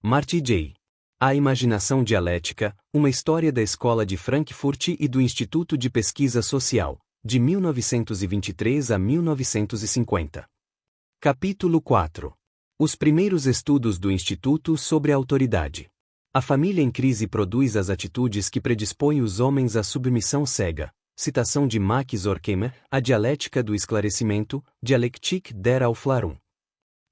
Marty J. A Imaginação Dialética, uma história da Escola de Frankfurt e do Instituto de Pesquisa Social, de 1923 a 1950. Capítulo 4. Os primeiros estudos do Instituto sobre a autoridade. A família em crise produz as atitudes que predispõem os homens à submissão cega. Citação de Max Horkheimer, A Dialética do Esclarecimento, Dialectique der Aufklärung.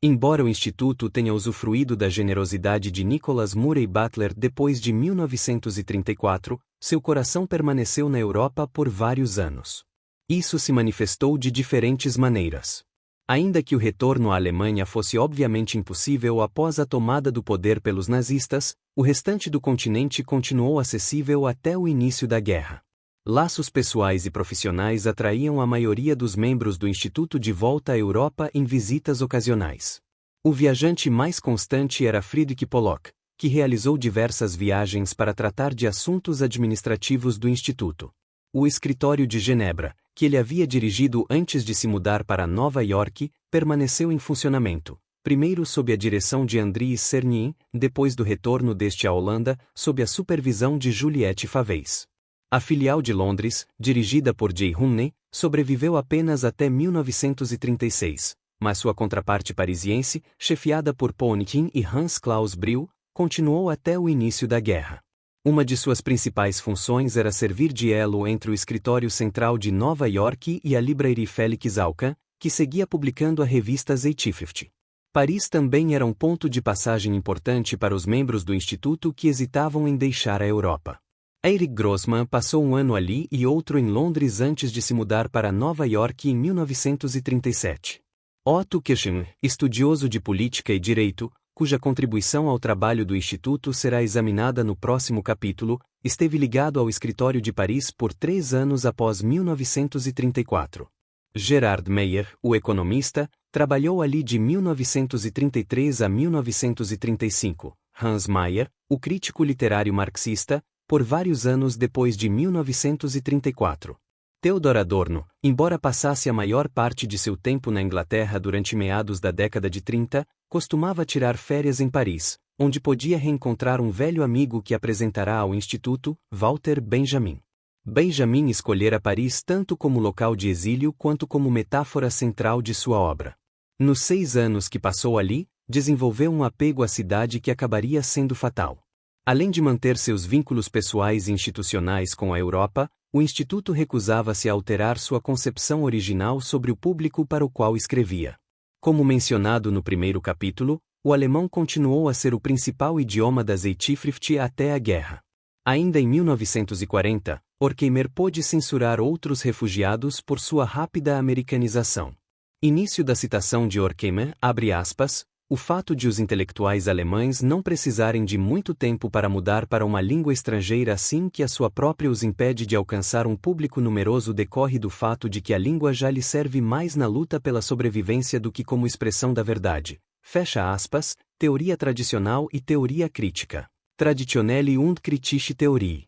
Embora o Instituto tenha usufruído da generosidade de Nicholas Murray Butler depois de 1934, seu coração permaneceu na Europa por vários anos. Isso se manifestou de diferentes maneiras. Ainda que o retorno à Alemanha fosse obviamente impossível após a tomada do poder pelos nazistas, o restante do continente continuou acessível até o início da guerra. Laços pessoais e profissionais atraíam a maioria dos membros do Instituto de volta à Europa em visitas ocasionais. O viajante mais constante era Friedrich Pollock, que realizou diversas viagens para tratar de assuntos administrativos do Instituto. O escritório de Genebra, que ele havia dirigido antes de se mudar para Nova York, permaneceu em funcionamento, primeiro sob a direção de Andries Cernin, depois do retorno deste à Holanda, sob a supervisão de Juliette Favez. A filial de Londres, dirigida por J. Rumney, sobreviveu apenas até 1936, mas sua contraparte parisiense, chefiada por Paul Nikin e Hans Klaus Brill, continuou até o início da guerra. Uma de suas principais funções era servir de elo entre o escritório central de Nova York e a Librairie Felix Alcan, que seguia publicando a revista Zeitschrift. Paris também era um ponto de passagem importante para os membros do Instituto que hesitavam em deixar a Europa. Eric Grossman passou um ano ali e outro em Londres antes de se mudar para Nova York em 1937. Otto Kirchner, estudioso de política e direito, cuja contribuição ao trabalho do Instituto será examinada no próximo capítulo, esteve ligado ao escritório de Paris por 3 anos após 1934. Gerard Meyer, o economista, trabalhou ali de 1933 a 1935. Hans Mayer, o crítico literário marxista, por vários anos depois de 1934. Theodor Adorno, embora passasse a maior parte de seu tempo na Inglaterra durante meados da década de 30, costumava tirar férias em Paris, onde podia reencontrar um velho amigo que apresentará ao Instituto, Walter Benjamin. Benjamin escolhera Paris tanto como local de exílio quanto como metáfora central de sua obra. Nos 6 anos que passou ali, desenvolveu um apego à cidade que acabaria sendo fatal. Além de manter seus vínculos pessoais e institucionais com a Europa, o Instituto recusava-se a alterar sua concepção original sobre o público para o qual escrevia. Como mencionado no primeiro capítulo, o alemão continuou a ser o principal idioma da Zeitschrift até a guerra. Ainda em 1940, Horkheimer pôde censurar outros refugiados por sua rápida americanização. Início da citação de Horkheimer, abre aspas, o fato de os intelectuais alemães não precisarem de muito tempo para mudar para uma língua estrangeira assim que a sua própria os impede de alcançar um público numeroso decorre do fato de que a língua já lhe serve mais na luta pela sobrevivência do que como expressão da verdade. Fecha aspas, teoria tradicional e teoria crítica. Traditionelle und kritische Theorie.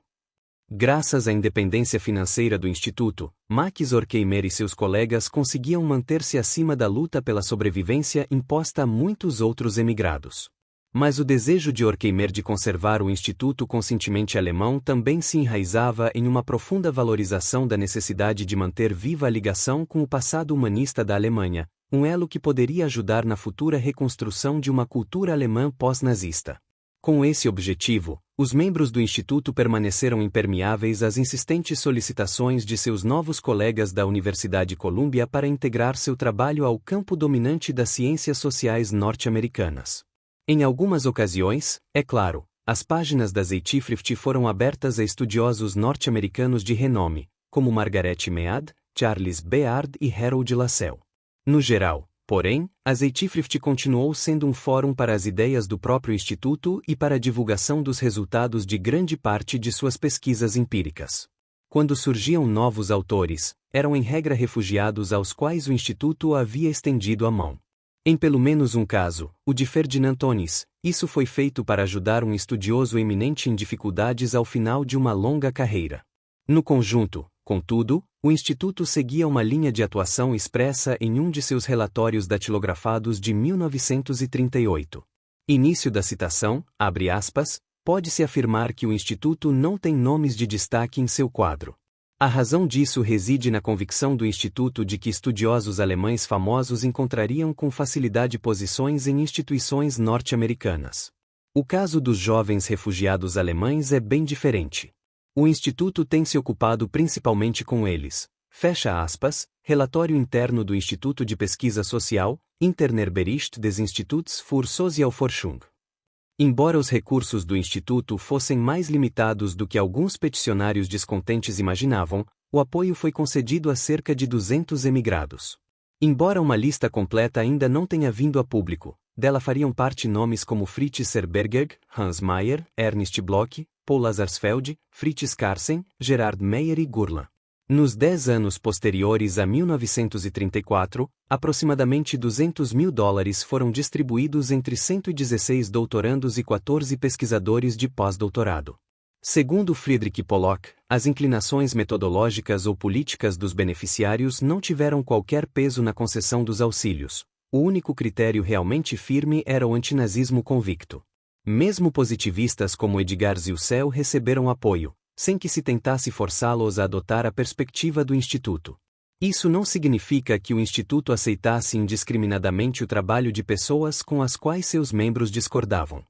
Graças à independência financeira do Instituto, Max Horkheimer e seus colegas conseguiam manter-se acima da luta pela sobrevivência imposta a muitos outros emigrados. Mas o desejo de Horkheimer de conservar o Instituto conscientemente alemão também se enraizava em uma profunda valorização da necessidade de manter viva a ligação com o passado humanista da Alemanha, um elo que poderia ajudar na futura reconstrução de uma cultura alemã pós-nazista. Com esse objetivo, os membros do Instituto permaneceram impermeáveis às insistentes solicitações de seus novos colegas da Universidade Columbia para integrar seu trabalho ao campo dominante das ciências sociais norte-americanas. Em algumas ocasiões, é claro, as páginas da Zeitschrift foram abertas a estudiosos norte-americanos de renome, como Margaret Mead, Charles Beard e Harold Lassell. No geral, porém, a Zeitschrift continuou sendo um fórum para as ideias do próprio Instituto e para a divulgação dos resultados de grande parte de suas pesquisas empíricas. Quando surgiam novos autores, eram em regra refugiados aos quais o Instituto havia estendido a mão. Em pelo menos um caso, o de Ferdinand Tönnies, isso foi feito para ajudar um estudioso eminente em dificuldades ao final de uma longa carreira. No conjunto, contudo, o Instituto seguia uma linha de atuação expressa em um de seus relatórios datilografados de 1938. Início da citação, abre aspas, pode-se afirmar que o Instituto não tem nomes de destaque em seu quadro. A razão disso reside na convicção do Instituto de que estudiosos alemães famosos encontrariam com facilidade posições em instituições norte-americanas. O caso dos jovens refugiados alemães é bem diferente. O Instituto tem se ocupado principalmente com eles. Fecha aspas, relatório interno do Instituto de Pesquisa Social, Interner Bericht des Instituts für Sozialforschung. Embora os recursos do Instituto fossem mais limitados do que alguns peticionários descontentes imaginavam, o apoio foi concedido a cerca de 200 emigrados. Embora uma lista completa ainda não tenha vindo a público, dela fariam parte nomes como Fritz Serberger, Hans Mayer, Ernst Bloch, Paul Lazarsfeld, Fritz Carlsen, Gerard Meyer e Gurla. Nos 10 anos posteriores a 1934, aproximadamente $200.000 foram distribuídos entre 116 doutorandos e 14 pesquisadores de pós-doutorado. Segundo Friedrich Pollock, as inclinações metodológicas ou políticas dos beneficiários não tiveram qualquer peso na concessão dos auxílios. O único critério realmente firme era o antinazismo convicto. Mesmo positivistas como Edgar Zilsel receberam apoio, sem que se tentasse forçá-los a adotar a perspectiva do Instituto. Isso não significa que o Instituto aceitasse indiscriminadamente o trabalho de pessoas com as quais seus membros discordavam.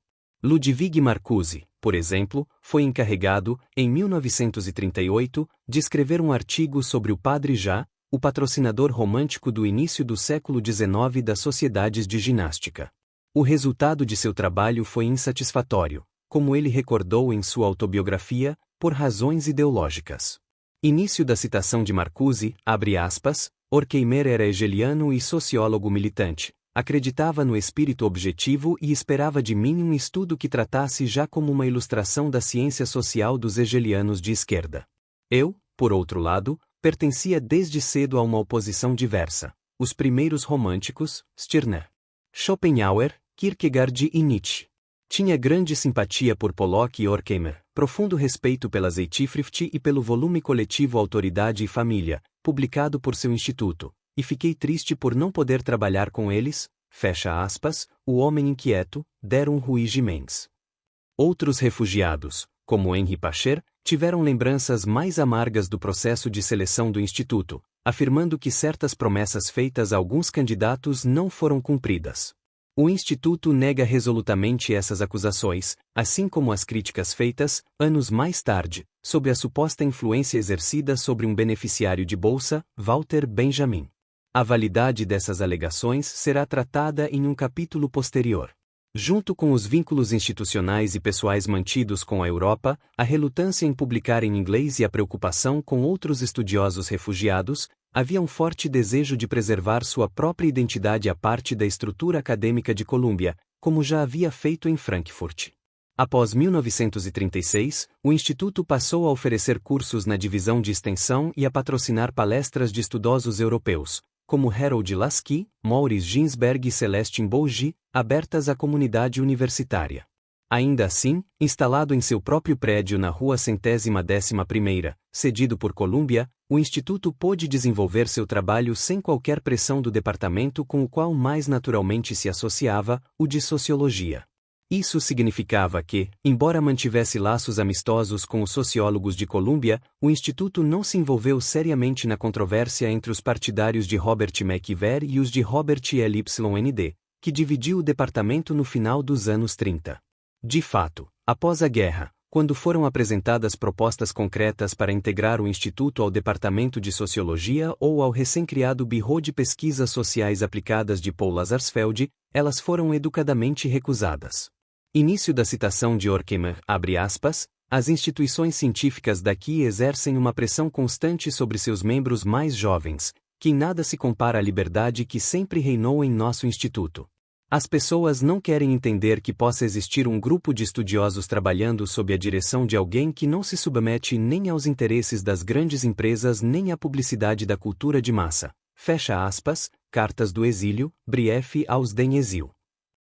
Ludwig Marcuse, por exemplo, foi encarregado, em 1938, de escrever um artigo sobre o Padre Já, o patrocinador romântico do início do século XIX das sociedades de ginástica. O resultado de seu trabalho foi insatisfatório, como ele recordou em sua autobiografia, por razões ideológicas. Início da citação de Marcuse, abre aspas, Horkheimer era hegeliano e sociólogo militante, acreditava no espírito objetivo e esperava de mim um estudo que tratasse já como uma ilustração da ciência social dos hegelianos de esquerda. Eu, por outro lado, pertencia desde cedo a uma oposição diversa. Os primeiros românticos, Stirner, Schopenhauer, Kierkegaard e Nietzsche. Tinha grande simpatia por Pollock e Horkheimer, profundo respeito pela Zeitschrift e pelo volume coletivo Autoridade e Família, publicado por seu instituto, e fiquei triste por não poder trabalhar com eles, fecha aspas, o homem inquieto, Deron Ruiz Mendes. Outros refugiados, como Henri Pacher, tiveram lembranças mais amargas do processo de seleção do instituto, afirmando que certas promessas feitas a alguns candidatos não foram cumpridas. O Instituto nega resolutamente essas acusações, assim como as críticas feitas, anos mais tarde, sobre a suposta influência exercida sobre um beneficiário de bolsa, Walter Benjamin. A validade dessas alegações será tratada em um capítulo posterior. Junto com os vínculos institucionais e pessoais mantidos com a Europa, a relutância em publicar em inglês e a preocupação com outros estudiosos refugiados, havia um forte desejo de preservar sua própria identidade à parte da estrutura acadêmica de Columbia, como já havia feito em Frankfurt. Após 1936, o Instituto passou a oferecer cursos na divisão de extensão e a patrocinar palestras de estudosos europeus, como Harold Lasky, Maurice Ginsberg e Celestin Bougie, abertas à comunidade universitária. Ainda assim, instalado em seu próprio prédio na Rua 111ª, cedido por Columbia, o Instituto pôde desenvolver seu trabalho sem qualquer pressão do departamento com o qual mais naturalmente se associava, o de Sociologia. Isso significava que, embora mantivesse laços amistosos com os sociólogos de Columbia, o Instituto não se envolveu seriamente na controvérsia entre os partidários de Robert McIver e os de Robert Lynd, que dividiu o departamento no final dos anos 30. De fato, após a guerra, quando foram apresentadas propostas concretas para integrar o Instituto ao Departamento de Sociologia ou ao recém-criado Bureau de Pesquisas Sociais Aplicadas de Paul Lazarsfeld, elas foram educadamente recusadas. Início da citação de Horkheimer, abre aspas, as instituições científicas daqui exercem uma pressão constante sobre seus membros mais jovens, que em nada se compara à liberdade que sempre reinou em nosso instituto. As pessoas não querem entender que possa existir um grupo de estudiosos trabalhando sob a direção de alguém que não se submete nem aos interesses das grandes empresas nem à publicidade da cultura de massa. Fecha aspas, Cartas do Exílio, Brief aus dem Exil.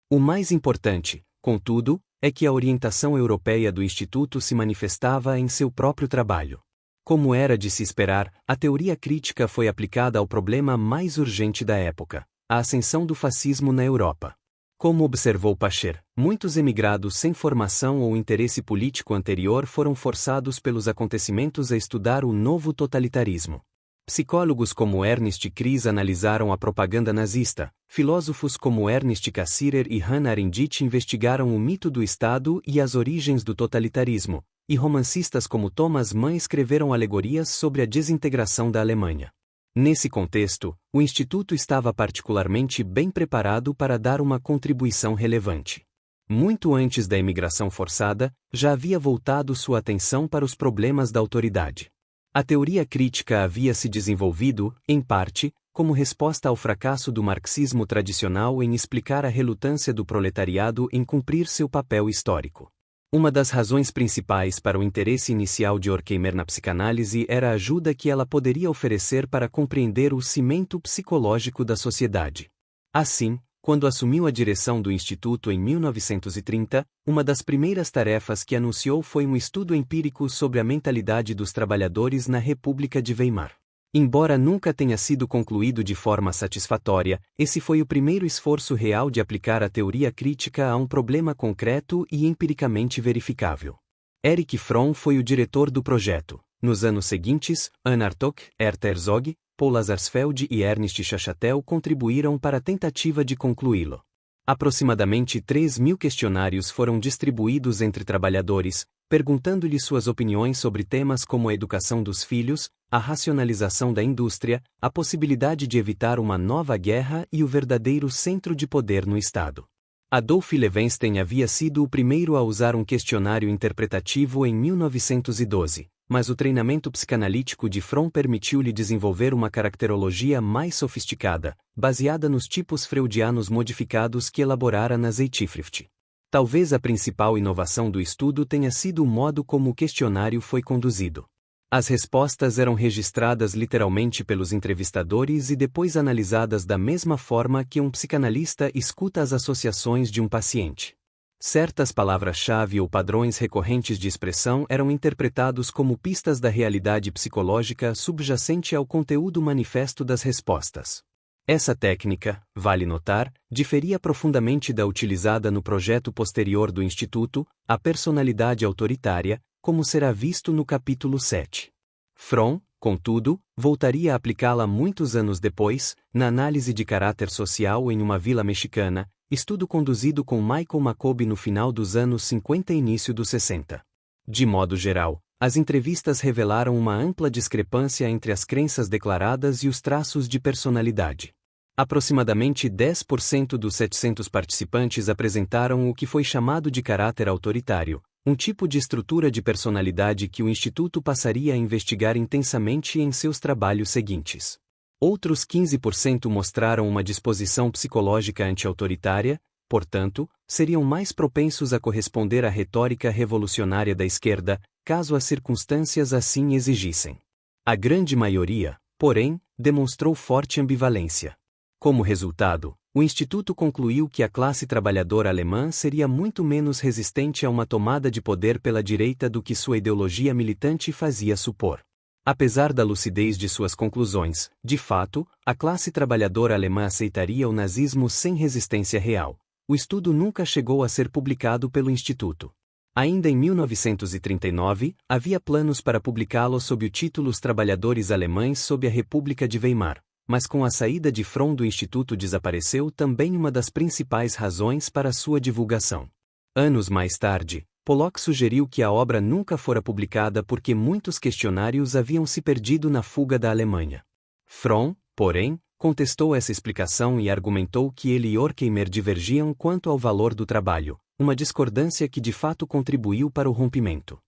O mais importante, contudo, é que a orientação europeia do Instituto se manifestava em seu próprio trabalho. Como era de se esperar, a teoria crítica foi aplicada ao problema mais urgente da época, a ascensão do fascismo na Europa. Como observou Pacher, muitos emigrados sem formação ou interesse político anterior foram forçados pelos acontecimentos a estudar o novo totalitarismo. Psicólogos como Ernest Kris analisaram a propaganda nazista, filósofos como Ernest Cassirer e Hannah Arendt investigaram o mito do Estado e as origens do totalitarismo, e romancistas como Thomas Mann escreveram alegorias sobre a desintegração da Alemanha. Nesse contexto, o Instituto estava particularmente bem preparado para dar uma contribuição relevante. Muito antes da imigração forçada, já havia voltado sua atenção para os problemas da autoridade. A teoria crítica havia se desenvolvido, em parte, como resposta ao fracasso do marxismo tradicional em explicar a relutância do proletariado em cumprir seu papel histórico. Uma das razões principais para o interesse inicial de Horkheimer na psicanálise era a ajuda que ela poderia oferecer para compreender o cimento psicológico da sociedade. Assim, quando assumiu a direção do Instituto em 1930, uma das primeiras tarefas que anunciou foi um estudo empírico sobre a mentalidade dos trabalhadores na República de Weimar. Embora nunca tenha sido concluído de forma satisfatória, esse foi o primeiro esforço real de aplicar a teoria crítica a um problema concreto e empiricamente verificável. Erich Fromm foi o diretor do projeto. Nos anos seguintes, Anna Hartog, Ert Herzog, Paul Lazarsfeld e Ernst Chachatel contribuíram para a tentativa de concluí-lo. Aproximadamente 3.000 questionários foram distribuídos entre trabalhadores, perguntando-lhes suas opiniões sobre temas como a educação dos filhos, a racionalização da indústria, a possibilidade de evitar uma nova guerra e o verdadeiro centro de poder no Estado. Adolf Levenstein havia sido o primeiro a usar um questionário interpretativo em 1912, mas o treinamento psicanalítico de Fromm permitiu-lhe desenvolver uma caracterologia mais sofisticada, baseada nos tipos freudianos modificados que elaborara na Zeitschrift. Talvez a principal inovação do estudo tenha sido o modo como o questionário foi conduzido. As respostas eram registradas literalmente pelos entrevistadores e depois analisadas da mesma forma que um psicanalista escuta as associações de um paciente. Certas palavras-chave ou padrões recorrentes de expressão eram interpretados como pistas da realidade psicológica subjacente ao conteúdo manifesto das respostas. Essa técnica, vale notar, diferia profundamente da utilizada no projeto posterior do Instituto, a personalidade autoritária, como será visto no capítulo 7. Fromm, contudo, voltaria a aplicá-la muitos anos depois, na análise de caráter social em uma vila mexicana, estudo conduzido com Michael Macoby no final dos anos 50 e início dos 60. De modo geral, as entrevistas revelaram uma ampla discrepância entre as crenças declaradas e os traços de personalidade. Aproximadamente 10% dos 700 participantes apresentaram o que foi chamado de caráter autoritário, um tipo de estrutura de personalidade que o Instituto passaria a investigar intensamente em seus trabalhos seguintes. Outros 15% mostraram uma disposição psicológica anti-autoritária, portanto, seriam mais propensos a corresponder à retórica revolucionária da esquerda, caso as circunstâncias assim exigissem. A grande maioria, porém, demonstrou forte ambivalência. Como resultado, o Instituto concluiu que a classe trabalhadora alemã seria muito menos resistente a uma tomada de poder pela direita do que sua ideologia militante fazia supor. Apesar da lucidez de suas conclusões, de fato, a classe trabalhadora alemã aceitaria o nazismo sem resistência real. O estudo nunca chegou a ser publicado pelo Instituto. Ainda em 1939, havia planos para publicá-lo sob o título Os Trabalhadores Alemães sob a República de Weimar, mas com a saída de Fromm do Instituto desapareceu também uma das principais razões para sua divulgação. Anos mais tarde, Pollock sugeriu que a obra nunca fora publicada porque muitos questionários haviam se perdido na fuga da Alemanha. Fromm, porém, contestou essa explicação e argumentou que ele e Horkheimer divergiam quanto ao valor do trabalho, uma discordância que de fato contribuiu para o rompimento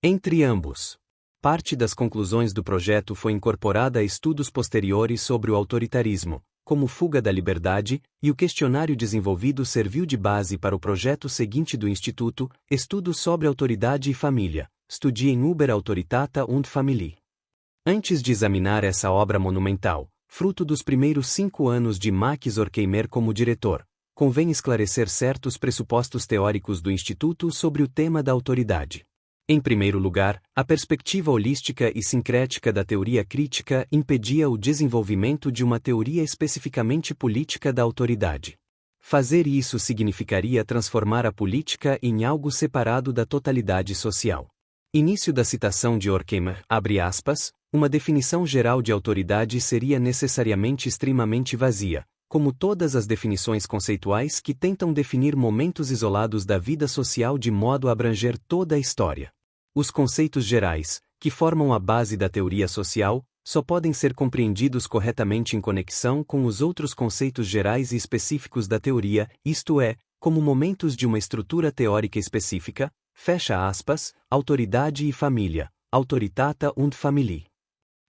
entre ambos. Parte das conclusões do projeto foi incorporada a estudos posteriores sobre o autoritarismo, como Fuga da Liberdade, e o questionário desenvolvido serviu de base para o projeto seguinte do Instituto, Estudos sobre Autoridade e Família, Studien über Autorität und Familie. Antes de examinar essa obra monumental, fruto dos primeiros 5 anos de Max Horkheimer como diretor, convém esclarecer certos pressupostos teóricos do Instituto sobre o tema da autoridade. Em primeiro lugar, a perspectiva holística e sincrética da teoria crítica impedia o desenvolvimento de uma teoria especificamente política da autoridade. Fazer isso significaria transformar a política em algo separado da totalidade social. Início da citação de Horkheimer, abre aspas, uma definição geral de autoridade seria necessariamente extremamente vazia, como todas as definições conceituais que tentam definir momentos isolados da vida social de modo a abranger toda a história. Os conceitos gerais, que formam a base da teoria social, só podem ser compreendidos corretamente em conexão com os outros conceitos gerais e específicos da teoria, isto é, como momentos de uma estrutura teórica específica, fecha aspas, autoridade e família, autoritata und Familie.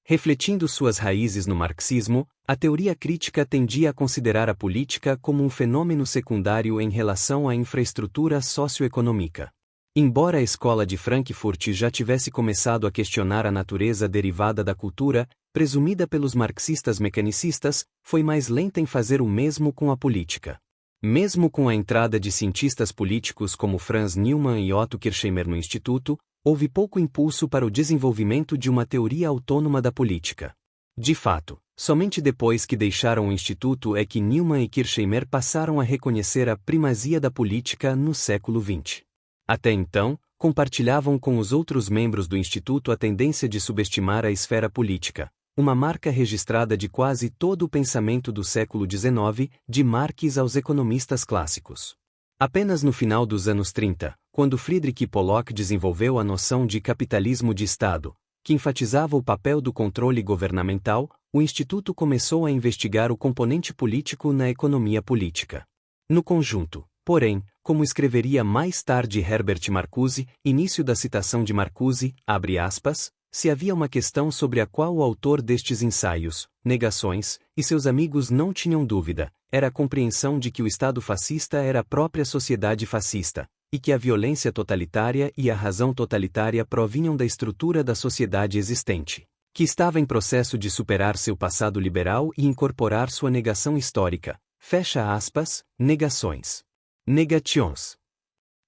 Refletindo suas raízes no marxismo, a teoria crítica tendia a considerar a política como um fenômeno secundário em relação à infraestrutura socioeconômica. Embora a escola de Frankfurt já tivesse começado a questionar a natureza derivada da cultura, presumida pelos marxistas mecanicistas, foi mais lenta em fazer o mesmo com a política. Mesmo com a entrada de cientistas políticos como Franz Neumann e Otto Kirchheimer no Instituto, houve pouco impulso para o desenvolvimento de uma teoria autônoma da política. De fato, somente depois que deixaram o Instituto é que Neumann e Kirchheimer passaram a reconhecer a primazia da política no século XX. Até então, compartilhavam com os outros membros do Instituto a tendência de subestimar a esfera política, uma marca registrada de quase todo o pensamento do século XIX, de Marx aos economistas clássicos. Apenas no final dos anos 30, quando Friedrich Pollock desenvolveu a noção de capitalismo de Estado, que enfatizava o papel do controle governamental, o Instituto começou a investigar o componente político na economia política. No conjunto, porém, como escreveria mais tarde Herbert Marcuse, início da citação de Marcuse, abre aspas, se havia uma questão sobre a qual o autor destes ensaios, Negações, e seus amigos não tinham dúvida, era a compreensão de que o Estado fascista era a própria sociedade fascista, e que a violência totalitária e a razão totalitária provinham da estrutura da sociedade existente, que estava em processo de superar seu passado liberal e incorporar sua negação histórica, fecha aspas, Negações. Negations.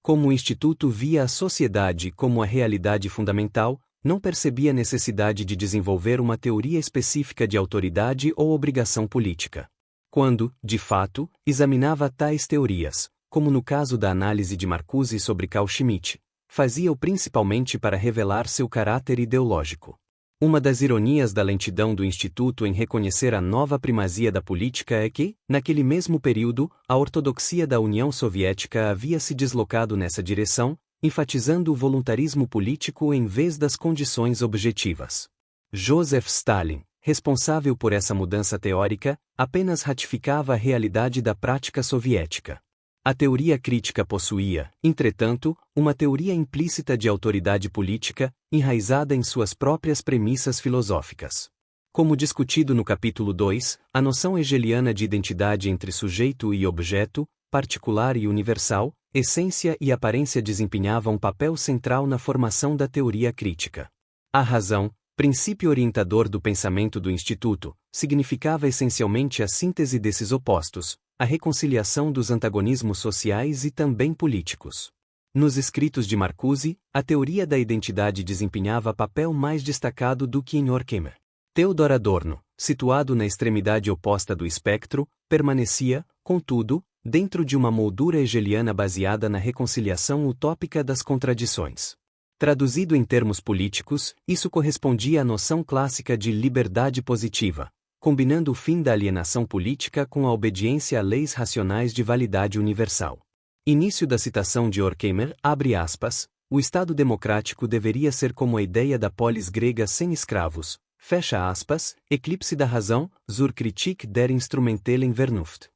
Como o Instituto via a sociedade como a realidade fundamental, não percebia necessidade de desenvolver uma teoria específica de autoridade ou obrigação política. Quando, de fato, examinava tais teorias, como no caso da análise de Marcuse sobre Carl Schmitt, fazia-o principalmente para revelar seu caráter ideológico. Uma das ironias da lentidão do Instituto em reconhecer a nova primazia da política é que, naquele mesmo período, a ortodoxia da União Soviética havia se deslocado nessa direção, enfatizando o voluntarismo político em vez das condições objetivas. Joseph Stalin, responsável por essa mudança teórica, apenas ratificava a realidade da prática soviética. A teoria crítica possuía, entretanto, uma teoria implícita de autoridade política, enraizada em suas próprias premissas filosóficas. Como discutido no capítulo 2, a noção hegeliana de identidade entre sujeito e objeto, particular e universal, essência e aparência desempenhava um papel central na formação da teoria crítica. A razão, princípio orientador do pensamento do Instituto, significava essencialmente a síntese desses opostos, a reconciliação dos antagonismos sociais e também políticos. Nos escritos de Marcuse, a teoria da identidade desempenhava papel mais destacado do que em Horkheimer. Theodor Adorno, situado na extremidade oposta do espectro, permanecia, contudo, dentro de uma moldura hegeliana baseada na reconciliação utópica das contradições. Traduzido em termos políticos, isso correspondia à noção clássica de liberdade positiva, combinando o fim da alienação política com a obediência a leis racionais de validade universal. Início da citação de Horkheimer, abre aspas, o Estado democrático deveria ser como a ideia da polis grega sem escravos, fecha aspas, eclipse da razão, zur Kritik der instrumentellen Vernunft.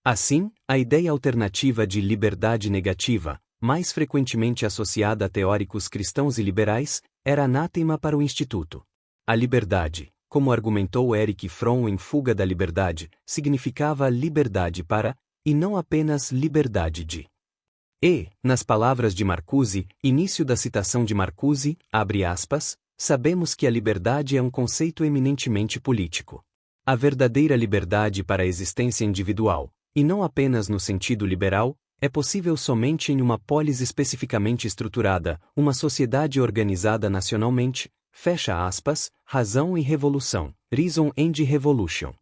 Assim, a ideia alternativa de liberdade negativa, mais frequentemente associada a teóricos cristãos e liberais, era anátema para o Instituto. A liberdade, como argumentou Erich Fromm em Fuga da Liberdade, significava liberdade para, e não apenas liberdade de. E, nas palavras de Marcuse, início da citação de Marcuse, abre aspas, sabemos que a liberdade é um conceito eminentemente político. A verdadeira liberdade para a existência individual, e não apenas no sentido liberal, é possível somente em uma polis especificamente estruturada, uma sociedade organizada nacionalmente, fecha aspas, razão e revolução, reason and revolution.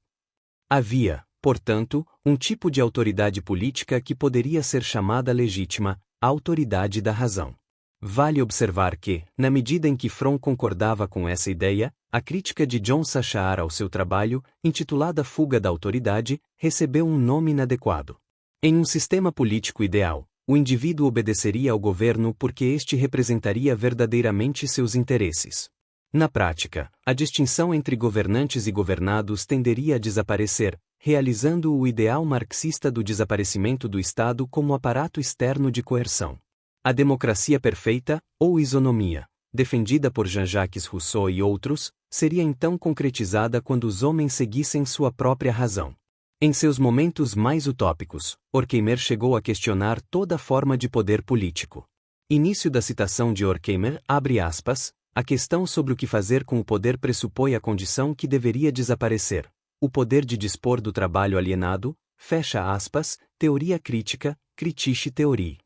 Havia, portanto, um tipo de autoridade política que poderia ser chamada legítima, a autoridade da razão. Vale observar que, na medida em que Fromm concordava com essa ideia, a crítica de John Sachar ao seu trabalho, intitulada Fuga da Autoridade, recebeu um nome inadequado. Em um sistema político ideal, o indivíduo obedeceria ao governo porque este representaria verdadeiramente seus interesses. Na prática, a distinção entre governantes e governados tenderia a desaparecer, realizando o ideal marxista do desaparecimento do Estado como aparato externo de coerção. A democracia perfeita, ou isonomia, defendida por Jean-Jacques Rousseau e outros, seria então concretizada quando os homens seguissem sua própria razão. Em seus momentos mais utópicos, Horkheimer chegou a questionar toda forma de poder político. Início da citação de Horkheimer, abre aspas, a questão sobre o que fazer com o poder pressupõe a condição que deveria desaparecer, o poder de dispor do trabalho alienado, fecha aspas, teoria crítica, critique Theorie.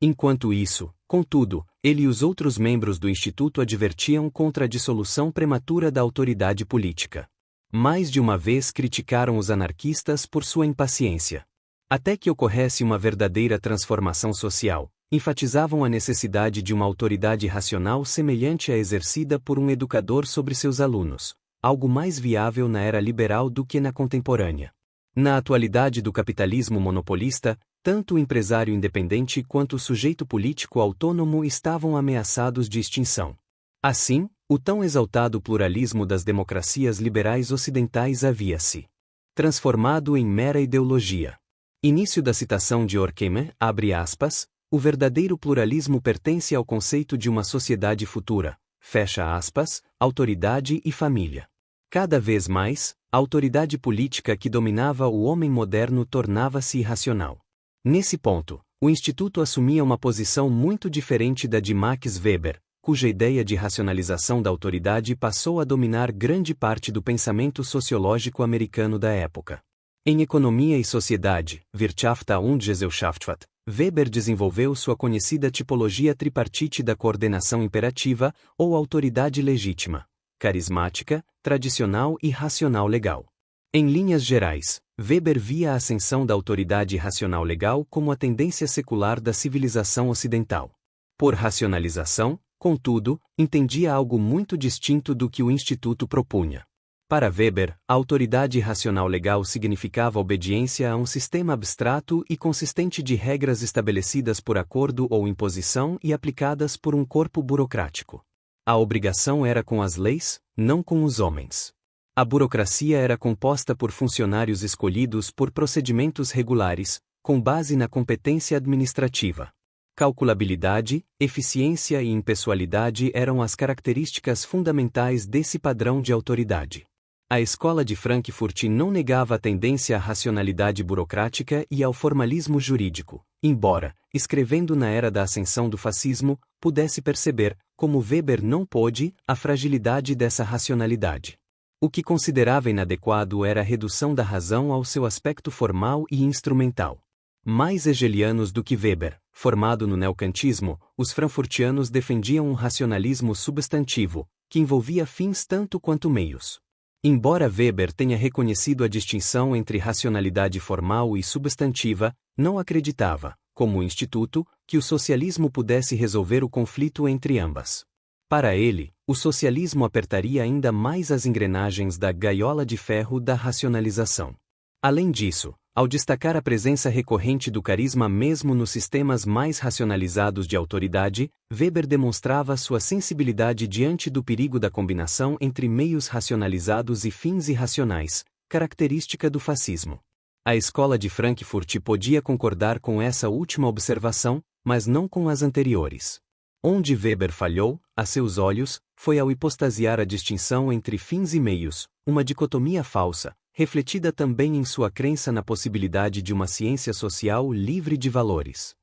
Enquanto isso, contudo, ele e os outros membros do Instituto advertiam contra a dissolução prematura da autoridade política. Mais de uma vez criticaram os anarquistas por sua impaciência. Até que ocorresse uma verdadeira transformação social, enfatizavam a necessidade de uma autoridade racional semelhante à exercida por um educador sobre seus alunos, algo mais viável na era liberal do que na contemporânea. Na atualidade do capitalismo monopolista, tanto o empresário independente quanto o sujeito político autônomo estavam ameaçados de extinção. Assim, o tão exaltado pluralismo das democracias liberais ocidentais havia-se transformado em mera ideologia. Início da citação de Horkheimer, abre aspas, o verdadeiro pluralismo pertence ao conceito de uma sociedade futura, fecha aspas, autoridade e família. Cada vez mais, a autoridade política que dominava o homem moderno tornava-se irracional. Nesse ponto, o Instituto assumia uma posição muito diferente da de Max Weber, cuja ideia de racionalização da autoridade passou a dominar grande parte do pensamento sociológico americano da época. Em Economia e Sociedade, Wirtschaft und Gesellschaft, Weber desenvolveu sua conhecida tipologia tripartite da coordenação imperativa, ou autoridade legítima, carismática, tradicional e racional legal. Em linhas gerais, Weber via a ascensão da autoridade racional legal como a tendência secular da civilização ocidental. Por racionalização, contudo, entendia algo muito distinto do que o Instituto propunha. Para Weber, a autoridade racional legal significava obediência a um sistema abstrato e consistente de regras estabelecidas por acordo ou imposição e aplicadas por um corpo burocrático. A obrigação era com as leis, não com os homens. A burocracia era composta por funcionários escolhidos por procedimentos regulares, com base na competência administrativa. Calculabilidade, eficiência e impessoalidade eram as características fundamentais desse padrão de autoridade. A escola de Frankfurt não negava a tendência à racionalidade burocrática e ao formalismo jurídico, embora, escrevendo na era da ascensão do fascismo, pudesse perceber, como Weber não pôde, a fragilidade dessa racionalidade. O que considerava inadequado era a redução da razão ao seu aspecto formal e instrumental. Mais hegelianos do que Weber, formado no neocantismo, os frankfurtianos defendiam um racionalismo substantivo, que envolvia fins tanto quanto meios. Embora Weber tenha reconhecido a distinção entre racionalidade formal e substantiva, não acreditava, como o Instituto, que o socialismo pudesse resolver o conflito entre ambas. Para ele, o socialismo apertaria ainda mais as engrenagens da gaiola de ferro da racionalização. Além disso, ao destacar a presença recorrente do carisma mesmo nos sistemas mais racionalizados de autoridade, Weber demonstrava sua sensibilidade diante do perigo da combinação entre meios racionalizados e fins irracionais, característica do fascismo. A escola de Frankfurt podia concordar com essa última observação, mas não com as anteriores. Onde Weber falhou, a seus olhos, foi ao hipostasiar a distinção entre fins e meios, uma dicotomia falsa, refletida também em sua crença na possibilidade de uma ciência social livre de valores.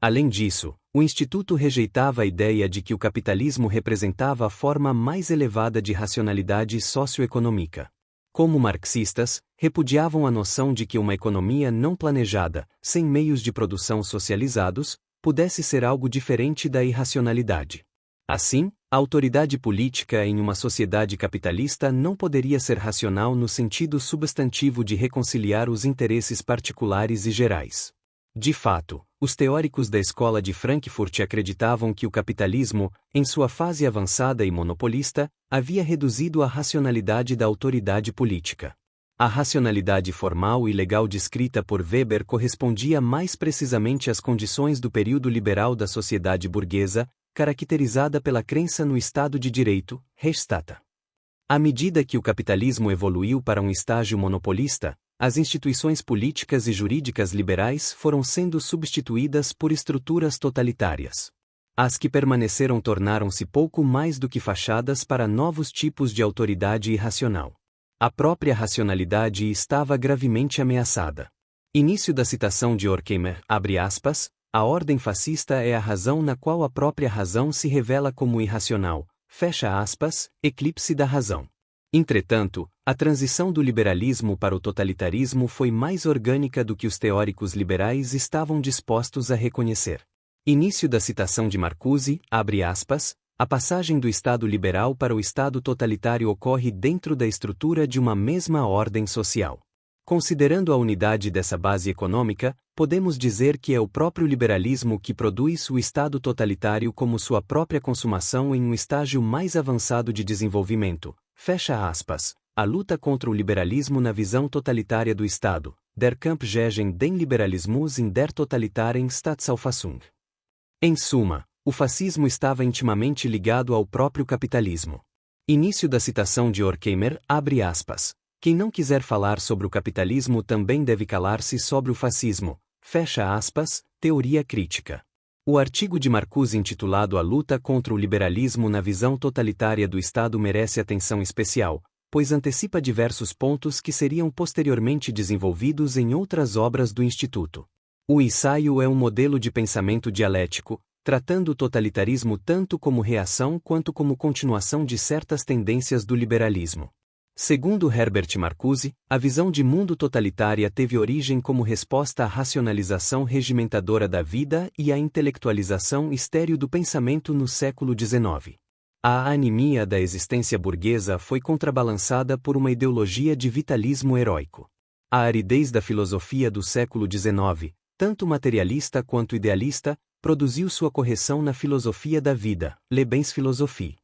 Além disso, o Instituto rejeitava a ideia de que o capitalismo representava a forma mais elevada de racionalidade socioeconômica. Como marxistas, repudiavam a noção de que uma economia não planejada, sem meios de produção socializados, pudesse ser algo diferente da irracionalidade. Assim, a autoridade política em uma sociedade capitalista não poderia ser racional no sentido substantivo de reconciliar os interesses particulares e gerais. De fato, os teóricos da escola de Frankfurt acreditavam que o capitalismo, em sua fase avançada e monopolista, havia reduzido a racionalidade da autoridade política. A racionalidade formal e legal descrita por Weber correspondia mais precisamente às condições do período liberal da sociedade burguesa, caracterizada pela crença no Estado de Direito, Rechtsstaat. À medida que o capitalismo evoluiu para um estágio monopolista, as instituições políticas e jurídicas liberais foram sendo substituídas por estruturas totalitárias. As que permaneceram tornaram-se pouco mais do que fachadas para novos tipos de autoridade irracional. A própria racionalidade estava gravemente ameaçada. Início da citação de Horkheimer, abre aspas, a ordem fascista é a razão na qual a própria razão se revela como irracional, fecha aspas, eclipse da razão. Entretanto, a transição do liberalismo para o totalitarismo foi mais orgânica do que os teóricos liberais estavam dispostos a reconhecer. Início da citação de Marcuse, abre aspas, a passagem do Estado liberal para o Estado totalitário ocorre dentro da estrutura de uma mesma ordem social. Considerando a unidade dessa base econômica, podemos dizer que é o próprio liberalismo que produz o Estado totalitário como sua própria consumação em um estágio mais avançado de desenvolvimento. Fecha aspas. A luta contra o liberalismo na visão totalitária do Estado. Der Kampf gegen den Liberalismus in der totalitären Staatsauffassung. Em suma, o fascismo estava intimamente ligado ao próprio capitalismo. Início da citação de Horkheimer, abre aspas. Quem não quiser falar sobre o capitalismo também deve calar-se sobre o fascismo. Fecha aspas, teoria crítica. O artigo de Marcuse intitulado A luta contra o liberalismo na visão totalitária do Estado merece atenção especial, pois antecipa diversos pontos que seriam posteriormente desenvolvidos em outras obras do Instituto. O ensaio é um modelo de pensamento dialético, tratando o totalitarismo tanto como reação quanto como continuação de certas tendências do liberalismo. Segundo Herbert Marcuse, a visão de mundo totalitária teve origem como resposta à racionalização regimentadora da vida e à intelectualização estéril do pensamento no século XIX. A anemia da existência burguesa foi contrabalançada por uma ideologia de vitalismo heróico. A aridez da filosofia do século XIX, tanto materialista quanto idealista, produziu sua correção na filosofia da vida, Lebensphilosophie.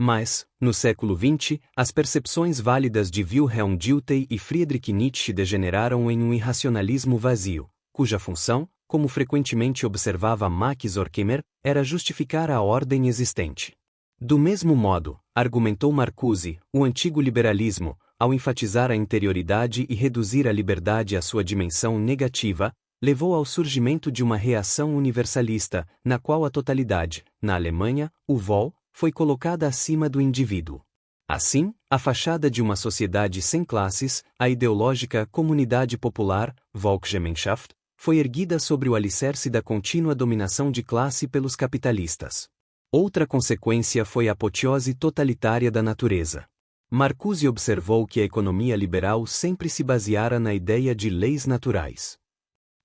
Mas, no século XX, as percepções válidas de Wilhelm Dilthey e Friedrich Nietzsche degeneraram em um irracionalismo vazio, cuja função, como frequentemente observava Max Horkheimer, era justificar a ordem existente. Do mesmo modo, argumentou Marcuse, o antigo liberalismo, ao enfatizar a interioridade e reduzir a liberdade à sua dimensão negativa, levou ao surgimento de uma reação universalista, na qual a totalidade, na Alemanha, o Volk, foi colocada acima do indivíduo. Assim, a fachada de uma sociedade sem classes, a ideológica comunidade popular, Volksgemeinschaft, foi erguida sobre o alicerce da contínua dominação de classe pelos capitalistas. Outra consequência foi a apoteose totalitária da natureza. Marcuse observou que a economia liberal sempre se baseara na ideia de leis naturais.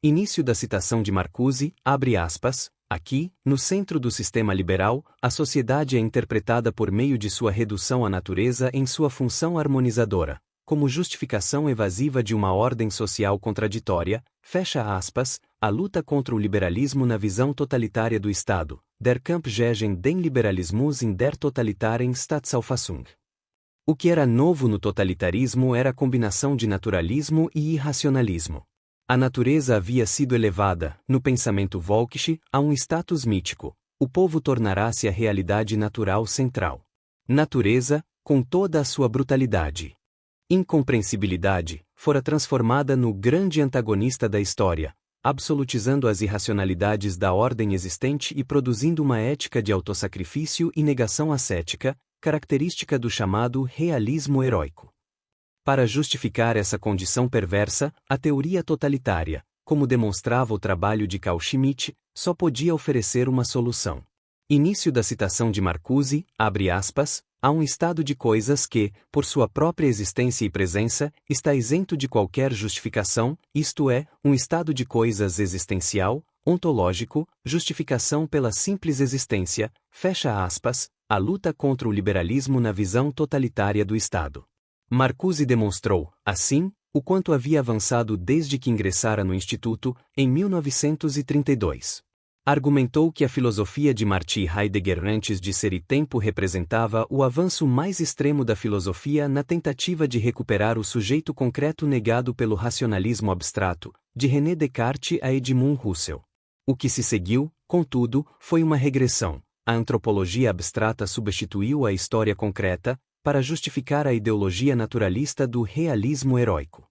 Início da citação de Marcuse, abre aspas, aqui, no centro do sistema liberal, a sociedade é interpretada por meio de sua redução à natureza em sua função harmonizadora, como justificação evasiva de uma ordem social contraditória, fecha aspas, a luta contra o liberalismo na visão totalitária do Estado, der Kampf gegen den Liberalismus in der totalitären Staatsauffassung. O que era novo no totalitarismo era a combinação de naturalismo e irracionalismo. A natureza havia sido elevada, no pensamento Volksche, a um status mítico. O povo tornará-se a realidade natural central. Natureza, com toda a sua brutalidade, incompreensibilidade, fora transformada no grande antagonista da história, absolutizando as irracionalidades da ordem existente e produzindo uma ética de autossacrifício e negação ascética, característica do chamado realismo heróico. Para justificar essa condição perversa, a teoria totalitária, como demonstrava o trabalho de Carl Schmitt, só podia oferecer uma solução. Início da citação de Marcuse, abre aspas, há um estado de coisas que, por sua própria existência e presença, está isento de qualquer justificação, isto é, um estado de coisas existencial, ontológico, justificação pela simples existência, fecha aspas, a luta contra o liberalismo na visão totalitária do Estado. Marcuse demonstrou, assim, o quanto havia avançado desde que ingressara no Instituto, em 1932. Argumentou que a filosofia de Martin Heidegger antes de ser e tempo representava o avanço mais extremo da filosofia na tentativa de recuperar o sujeito concreto negado pelo racionalismo abstrato, de René Descartes a Edmund Husserl. O que se seguiu, contudo, foi uma regressão. A antropologia abstrata substituiu a história concreta, para justificar a ideologia naturalista do realismo heróico.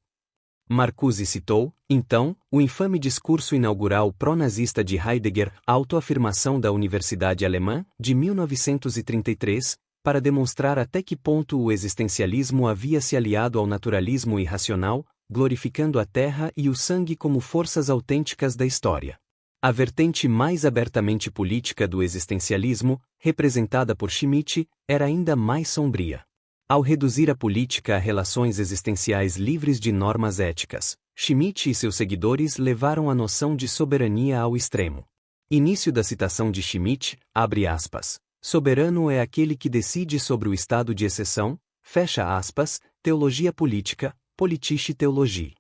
Marcuse citou, então, o infame discurso inaugural pró-nazista de Heidegger, Autoafirmação da Universidade Alemã, de 1933, para demonstrar até que ponto o existencialismo havia se aliado ao naturalismo irracional, glorificando a terra e o sangue como forças autênticas da história. A vertente mais abertamente política do existencialismo, representada por Schmitt, era ainda mais sombria. Ao reduzir a política a relações existenciais livres de normas éticas, Schmitt e seus seguidores levaram a noção de soberania ao extremo. Início da citação de Schmitt, abre aspas. Soberano é aquele que decide sobre o estado de exceção, fecha aspas, teologia política, politische Theologie.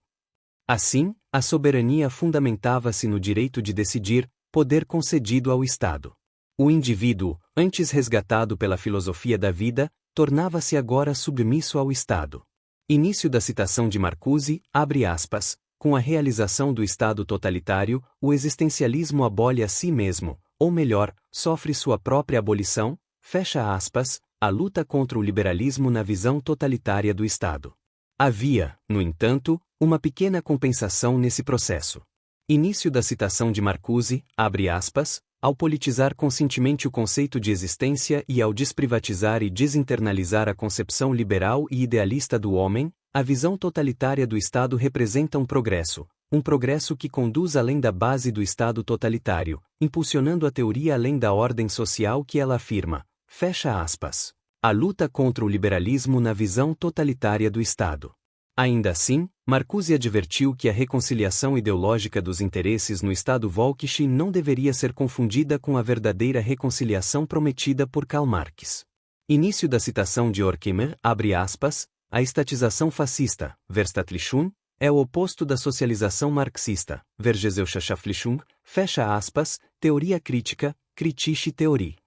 Assim, a soberania fundamentava-se no direito de decidir, poder concedido ao Estado. O indivíduo, antes resgatado pela filosofia da vida, tornava-se agora submisso ao Estado. Início da citação de Marcuse, abre aspas, com a realização do Estado totalitário, o existencialismo abole a si mesmo, ou melhor, sofre sua própria abolição, fecha aspas, a luta contra o liberalismo na visão totalitária do Estado. Havia, no entanto, uma pequena compensação nesse processo. Início da citação de Marcuse, abre aspas, ao politizar conscientemente o conceito de existência e ao desprivatizar e desinternalizar a concepção liberal e idealista do homem, a visão totalitária do Estado representa um progresso que conduz além da base do Estado totalitário, impulsionando a teoria além da ordem social que ela afirma, fecha aspas. A luta contra o liberalismo na visão totalitária do Estado. Ainda assim, Marcuse advertiu que a reconciliação ideológica dos interesses no Estado Volksche não deveria ser confundida com a verdadeira reconciliação prometida por Karl Marx. Início da citação de Horkheimer, abre aspas, a estatização fascista, Verstaatlichung, é o oposto da socialização marxista, Vergesellschaftlichung, fecha aspas, teoria crítica, Kritische Theorie.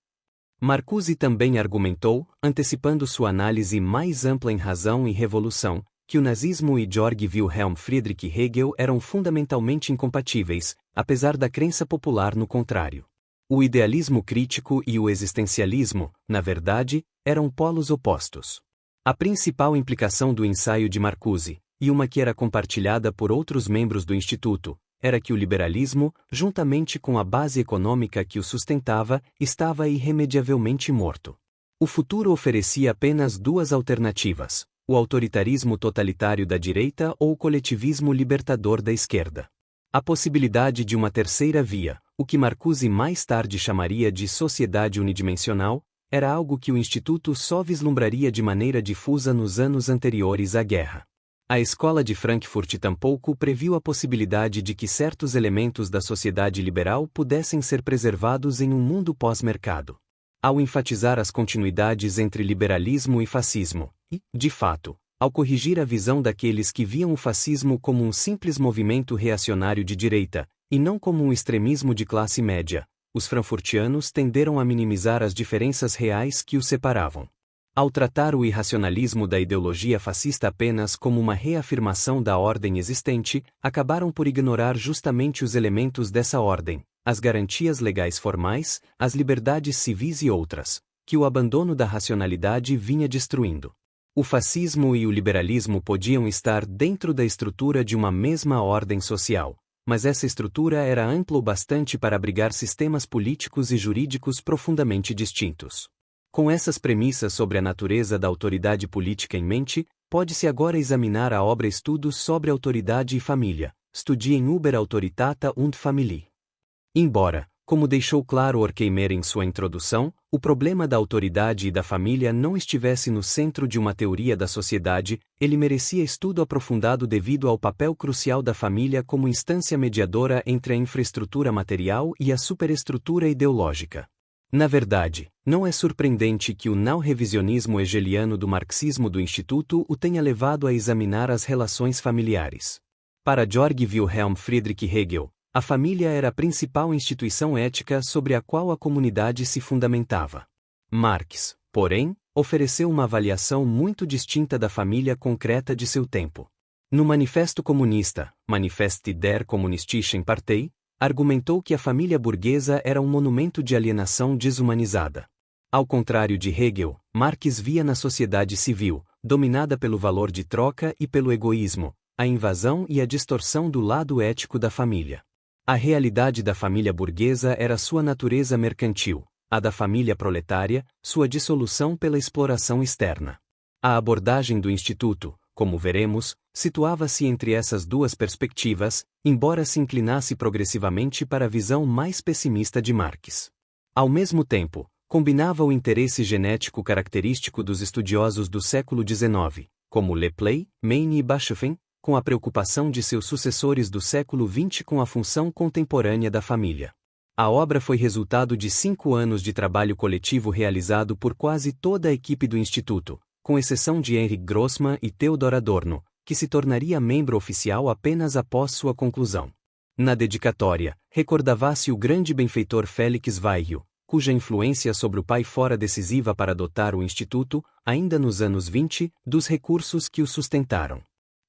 Marcuse também argumentou, antecipando sua análise mais ampla em Razão e Revolução, que o nazismo e Georg Wilhelm Friedrich Hegel eram fundamentalmente incompatíveis, apesar da crença popular no contrário. O idealismo crítico e o existencialismo, na verdade, eram polos opostos. A principal implicação do ensaio de Marcuse, e uma que era compartilhada por outros membros do Instituto, era que o liberalismo, juntamente com a base econômica que o sustentava, estava irremediavelmente morto. O futuro oferecia apenas duas alternativas: o autoritarismo totalitário da direita ou o coletivismo libertador da esquerda. A possibilidade de uma terceira via, o que Marcuse mais tarde chamaria de sociedade unidimensional, era algo que o Instituto só vislumbraria de maneira difusa nos anos anteriores à guerra. A Escola de Frankfurt tampouco previu a possibilidade de que certos elementos da sociedade liberal pudessem ser preservados em um mundo pós-mercado. Ao enfatizar as continuidades entre liberalismo e fascismo, e, de fato, ao corrigir a visão daqueles que viam o fascismo como um simples movimento reacionário de direita, e não como um extremismo de classe média, os frankfurtianos tenderam a minimizar as diferenças reais que os separavam. Ao tratar o irracionalismo da ideologia fascista apenas como uma reafirmação da ordem existente, acabaram por ignorar justamente os elementos dessa ordem, as garantias legais formais, as liberdades civis e outras, que o abandono da racionalidade vinha destruindo. O fascismo e o liberalismo podiam estar dentro da estrutura de uma mesma ordem social, mas essa estrutura era ampla o bastante para abrigar sistemas políticos e jurídicos profundamente distintos. Com essas premissas sobre a natureza da autoridade política em mente, pode-se agora examinar a obra Estudos sobre Autoridade e Família, Studien über Autorität und Familie. Embora, Como deixou claro Horkheimer em sua introdução, o problema da autoridade e da família não estivesse no centro de uma teoria da sociedade, ele merecia estudo aprofundado devido ao papel crucial da família como instância mediadora entre a infraestrutura material e a superestrutura ideológica. Na verdade, não é surpreendente que o neo-revisionismo hegeliano do marxismo do Instituto o tenha levado a examinar as relações familiares. Para Georg Wilhelm Friedrich Hegel, a família era a principal instituição ética sobre a qual a comunidade se fundamentava. Marx, porém, ofereceu uma avaliação muito distinta da família concreta de seu tempo. No Manifesto Comunista, Manifeste der Kommunistischen Partei, argumentou que a família burguesa era um monumento de alienação desumanizada. Ao contrário de Hegel, Marx via na sociedade civil, dominada pelo valor de troca e pelo egoísmo, a invasão e a distorção do lado ético da família. A realidade da família burguesa era sua natureza mercantil, a da família proletária, sua dissolução pela exploração externa. A abordagem do Instituto, como veremos, situava-se entre essas duas perspectivas, embora se inclinasse progressivamente para a visão mais pessimista de Marx. Ao mesmo tempo, combinava o interesse genético característico dos estudiosos do século XIX, como Lepley, Maine e Bachofen, com a preocupação de seus sucessores do século XX com a função contemporânea da família. A obra foi resultado de 5 anos de trabalho coletivo realizado por quase toda a equipe do Instituto, com exceção de Henrik Grossmann e Theodor Adorno, que se tornaria membro oficial apenas após sua conclusão. Na dedicatória, recordava-se o grande benfeitor Félix Weihel, cuja influência sobre o pai fora decisiva para dotar o Instituto, ainda nos anos 20, dos recursos que o sustentaram.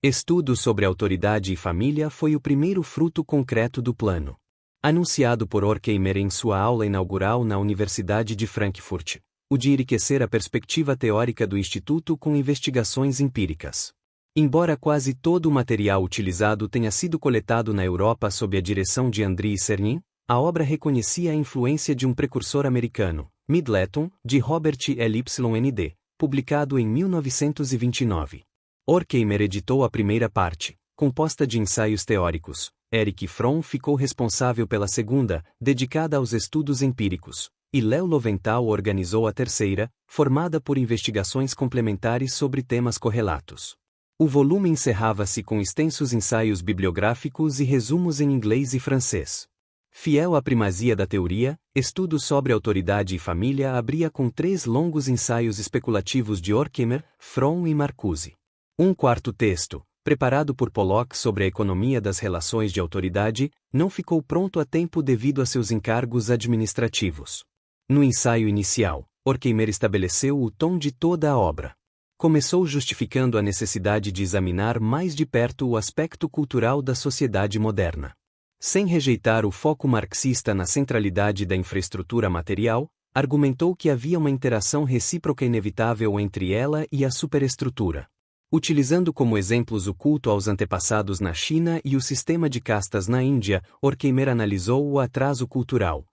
Estudo sobre autoridade e família foi o primeiro fruto concreto do plano. Anunciado por Horkheimer em sua aula inaugural na Universidade de Frankfurt, o de enriquecer a perspectiva teórica do Instituto com investigações empíricas. Embora quase todo o material utilizado tenha sido coletado na Europa sob a direção de Andriy Cernin, a obra reconhecia a influência de um precursor americano, Middleton, de Robert Lynd, publicado em 1929. Horkheimer editou a primeira parte, composta de ensaios teóricos. Erich Fromm ficou responsável pela segunda, dedicada aos estudos empíricos, e Leo Lowenthal organizou a terceira, formada por investigações complementares sobre temas correlatos. O volume encerrava-se com extensos ensaios bibliográficos e resumos em inglês e francês. Fiel à primazia da teoria, Estudos sobre Autoridade e Família abria com 3 longos ensaios especulativos de Horkheimer, Fromm e Marcuse. Um quarto texto, preparado por Pollock sobre a economia das relações de autoridade, não ficou pronto a tempo devido a seus encargos administrativos. No ensaio inicial, Horkheimer estabeleceu o tom de toda a obra. Começou justificando a necessidade de examinar mais de perto o aspecto cultural da sociedade moderna. Sem rejeitar o foco marxista na centralidade da infraestrutura material, argumentou que havia uma interação recíproca inevitável entre ela e a superestrutura. Utilizando como exemplos o culto aos antepassados na China e o sistema de castas na Índia, Horkheimer analisou o atraso cultural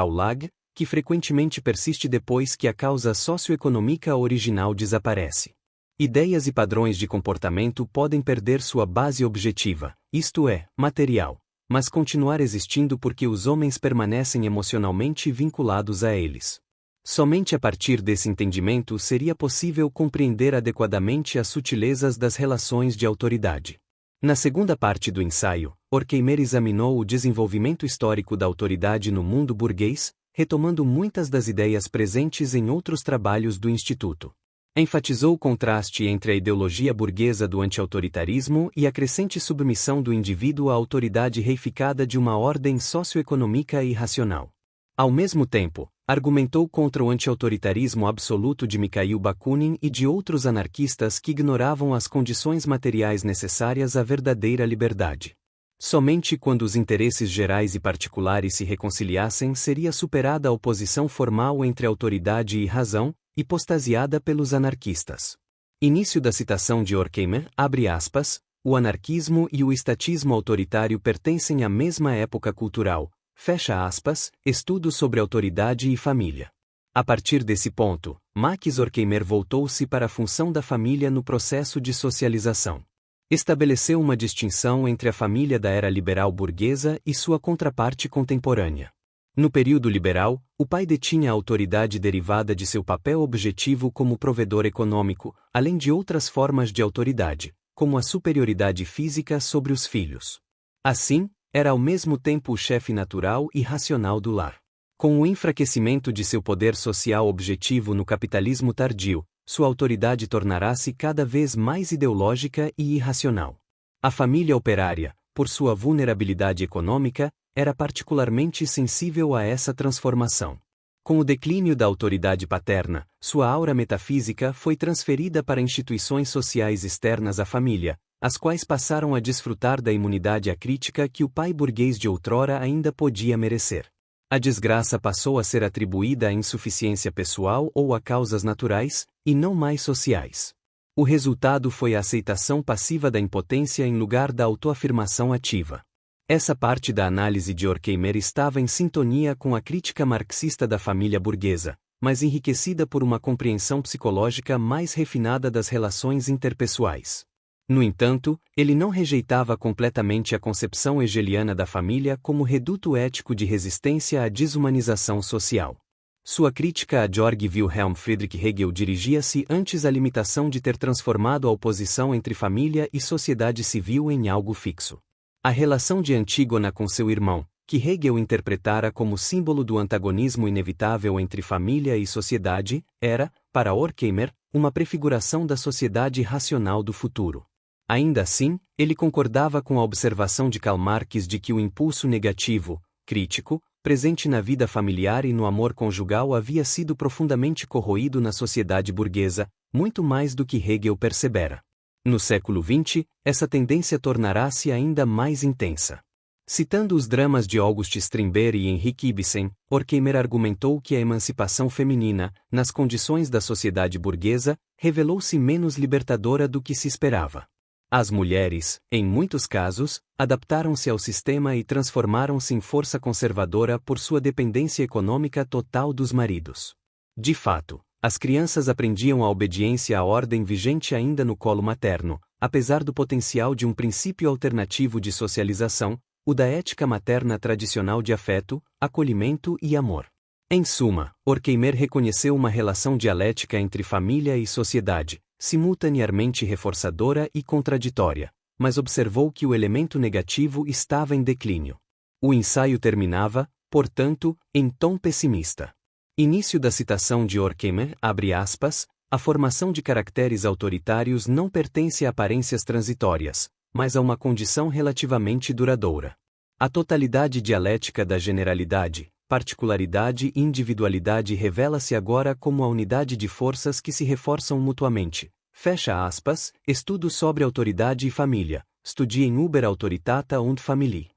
lag, que frequentemente persiste depois que a causa socioeconômica original desaparece. Ideias e padrões de comportamento podem perder sua base objetiva, isto é, material, mas continuar existindo porque os homens permanecem emocionalmente vinculados a eles. Somente a partir desse entendimento seria possível compreender adequadamente as sutilezas das relações de autoridade. Na segunda parte do ensaio, Horkheimer examinou o desenvolvimento histórico da autoridade no mundo burguês, retomando muitas das ideias presentes em outros trabalhos do Instituto. Enfatizou o contraste entre a ideologia burguesa do anti-autoritarismo e a crescente submissão do indivíduo à autoridade reificada de uma ordem socioeconômica e racional. Ao mesmo tempo, argumentou contra o anti-autoritarismo absoluto de Mikhail Bakunin e de outros anarquistas que ignoravam as condições materiais necessárias à verdadeira liberdade. Somente quando os interesses gerais e particulares se reconciliassem seria superada a oposição formal entre autoridade e razão, hipostasiada pelos anarquistas. Início da citação de Horkheimer, abre aspas, o anarquismo e o estatismo autoritário pertencem à mesma época cultural, fecha aspas, estudos sobre autoridade e família. A partir desse ponto, Max Horkheimer voltou-se para a função da família no processo de socialização. Estabeleceu uma distinção entre a família da era liberal burguesa e sua contraparte contemporânea. No período liberal, o pai detinha a autoridade derivada de seu papel objetivo como provedor econômico, além de outras formas de autoridade, como a superioridade física sobre os filhos. Assim, era ao mesmo tempo o chefe natural e racional do lar. Com o enfraquecimento de seu poder social objetivo no capitalismo tardio, sua autoridade tornará-se cada vez mais ideológica e irracional. A família operária, por sua vulnerabilidade econômica, era particularmente sensível a essa transformação. Com o declínio da autoridade paterna, sua aura metafísica foi transferida para instituições sociais externas à família, as quais passaram a desfrutar da imunidade à crítica que o pai burguês de outrora ainda podia merecer. A desgraça passou a ser atribuída à insuficiência pessoal ou a causas naturais, e não mais sociais. O resultado foi a aceitação passiva da impotência em lugar da autoafirmação ativa. Essa parte da análise de Horkheimer estava em sintonia com a crítica marxista da família burguesa, mas enriquecida por uma compreensão psicológica mais refinada das relações interpessoais. No entanto, ele não rejeitava completamente a concepção hegeliana da família como reduto ético de resistência à desumanização social. Sua crítica a Georg Wilhelm Friedrich Hegel dirigia-se antes à limitação de ter transformado a oposição entre família e sociedade civil em algo fixo. A relação de Antígona com seu irmão, que Hegel interpretara como símbolo do antagonismo inevitável entre família e sociedade, era, para Horkheimer, uma prefiguração da sociedade racional do futuro. Ainda assim, ele concordava com a observação de Karl Marx de que o impulso negativo, crítico, presente na vida familiar e no amor conjugal havia sido profundamente corroído na sociedade burguesa, muito mais do que Hegel percebera. No século XX, essa tendência tornará-se ainda mais intensa. Citando os dramas de August Strindberg e Henrik Ibsen, Horkheimer argumentou que a emancipação feminina, nas condições da sociedade burguesa, revelou-se menos libertadora do que se esperava. As mulheres, em muitos casos, adaptaram-se ao sistema e transformaram-se em força conservadora por sua dependência econômica total dos maridos. De fato, as crianças aprendiam a obediência à ordem vigente ainda no colo materno, apesar do potencial de um princípio alternativo de socialização, o da ética materna tradicional de afeto, acolhimento e amor. Em suma, Horkheimer reconheceu uma relação dialética entre família e sociedade, simultaneamente reforçadora e contraditória, mas observou que o elemento negativo estava em declínio. O ensaio terminava, portanto, em tom pessimista. Início da citação de Horkheimer, abre aspas, a formação de caracteres autoritários não pertence a aparências transitórias, mas a uma condição relativamente duradoura. A totalidade dialética da generalidade, particularidade e individualidade revela-se agora como a unidade de forças que se reforçam mutuamente. Fecha aspas, estudo sobre autoridade e família, Studien über Autorität und Familie.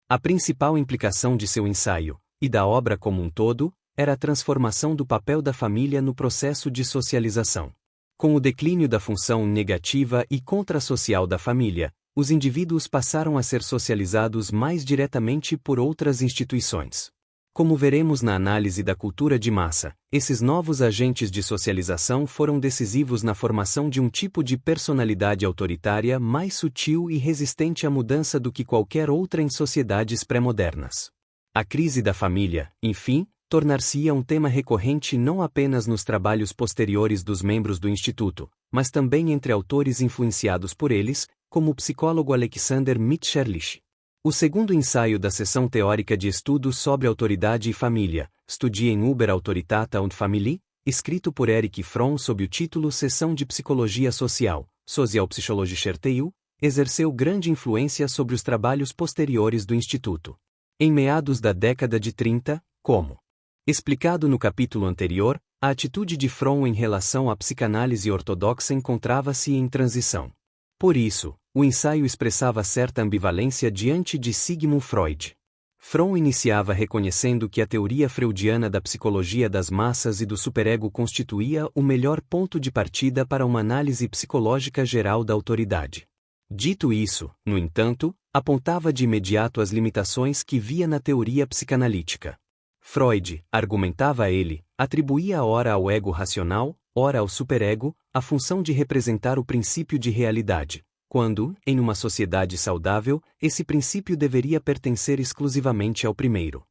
A principal implicação de seu ensaio, e da obra como um todo, era a transformação do papel da família no processo de socialização. Com o declínio da função negativa e contrassocial da família, os indivíduos passaram a ser socializados mais diretamente por outras instituições. Como veremos na análise da cultura de massa, esses novos agentes de socialização foram decisivos na formação de um tipo de personalidade autoritária mais sutil e resistente à mudança do que qualquer outra em sociedades pré-modernas. A crise da família, enfim, tornar-se-ia um tema recorrente não apenas nos trabalhos posteriores dos membros do Instituto, mas também entre autores influenciados por eles, como o psicólogo Alexander Mitscherlich. O segundo ensaio da seção teórica de estudos sobre autoridade e família, Studien über Autorität und Familie, escrito por Erich Fromm sob o título Seção de Psicologia Social, Sozialpsychologischer Teil, exerceu grande influência sobre os trabalhos posteriores do Instituto. Em meados da década de 30, como explicado no capítulo anterior, a atitude de Fromm em relação à psicanálise ortodoxa encontrava-se em transição. Por isso, o ensaio expressava certa ambivalência diante de Sigmund Freud. Fromm iniciava reconhecendo que a teoria freudiana da psicologia das massas e do superego constituía o melhor ponto de partida para uma análise psicológica geral da autoridade. Dito isso, no entanto, apontava de imediato as limitações que via na teoria psicanalítica. Freud, argumentava ele, atribuía ora ao ego racional, ora ao superego, a função de representar o princípio de realidade, quando, em uma sociedade saudável, esse princípio deveria pertencer exclusivamente ao primeiro.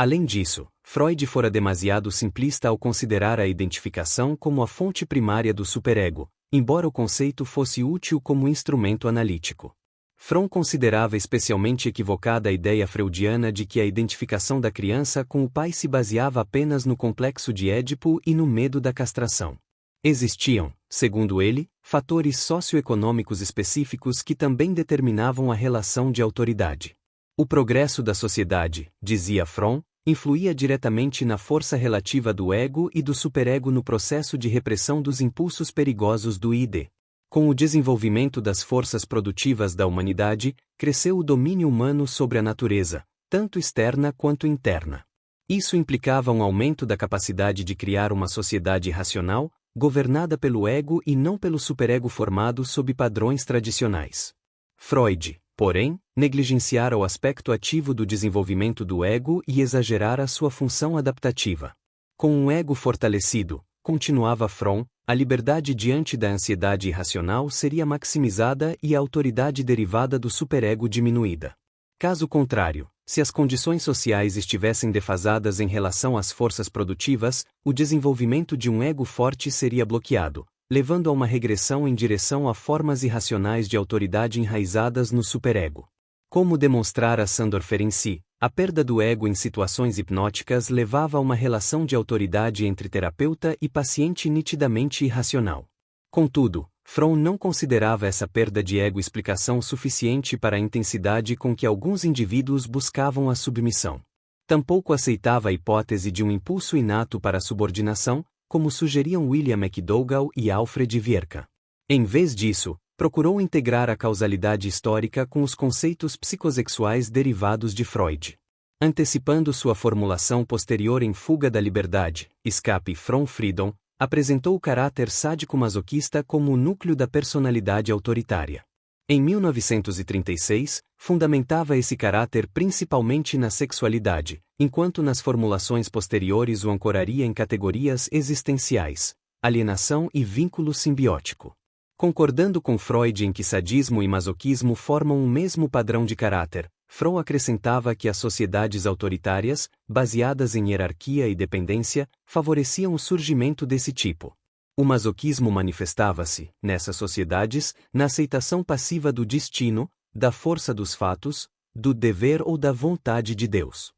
Além disso, Freud fora demasiado simplista ao considerar a identificação como a fonte primária do superego, embora o conceito fosse útil como instrumento analítico. Fromm considerava especialmente equivocada a ideia freudiana de que a identificação da criança com o pai se baseava apenas no complexo de Édipo e no medo da castração. Existiam, segundo ele, fatores socioeconômicos específicos que também determinavam a relação de autoridade. O progresso da sociedade, dizia Fromm, influía diretamente na força relativa do ego e do superego no processo de repressão dos impulsos perigosos do id. Com o desenvolvimento das forças produtivas da humanidade, cresceu o domínio humano sobre a natureza, tanto externa quanto interna. Isso implicava um aumento da capacidade de criar uma sociedade racional, governada pelo ego e não pelo superego formado sob padrões tradicionais. Freud, porém, negligenciara o aspecto ativo do desenvolvimento do ego e exagerara sua função adaptativa. Com um ego fortalecido, continuava Fromm, a liberdade diante da ansiedade irracional seria maximizada e a autoridade derivada do superego diminuída. Caso contrário, se as condições sociais estivessem defasadas em relação às forças produtivas, o desenvolvimento de um ego forte seria bloqueado, levando a uma regressão em direção a formas irracionais de autoridade enraizadas no superego. Como demonstrara Sandor Ferenczi, a perda do ego em situações hipnóticas levava a uma relação de autoridade entre terapeuta e paciente nitidamente irracional. Contudo, Fromm não considerava essa perda de ego explicação suficiente para a intensidade com que alguns indivíduos buscavam a submissão. Tampouco aceitava a hipótese de um impulso inato para a subordinação, como sugeriam William McDougall e Alfred Vierka. Em vez disso, procurou integrar a causalidade histórica com os conceitos psicossexuais derivados de Freud. Antecipando sua formulação posterior em Fuga da Liberdade, Escape from Freedom, apresentou o caráter sádico-masoquista como o núcleo da personalidade autoritária. Em 1936, fundamentava esse caráter principalmente na sexualidade, enquanto nas formulações posteriores o ancoraria em categorias existenciais, alienação e vínculo simbiótico. Concordando com Freud em que sadismo e masoquismo formam um mesmo padrão de caráter, Fromm acrescentava que as sociedades autoritárias, baseadas em hierarquia e dependência, favoreciam o surgimento desse tipo. O masoquismo manifestava-se, nessas sociedades, na aceitação passiva do destino, da força dos fatos, do dever ou da vontade de Deus.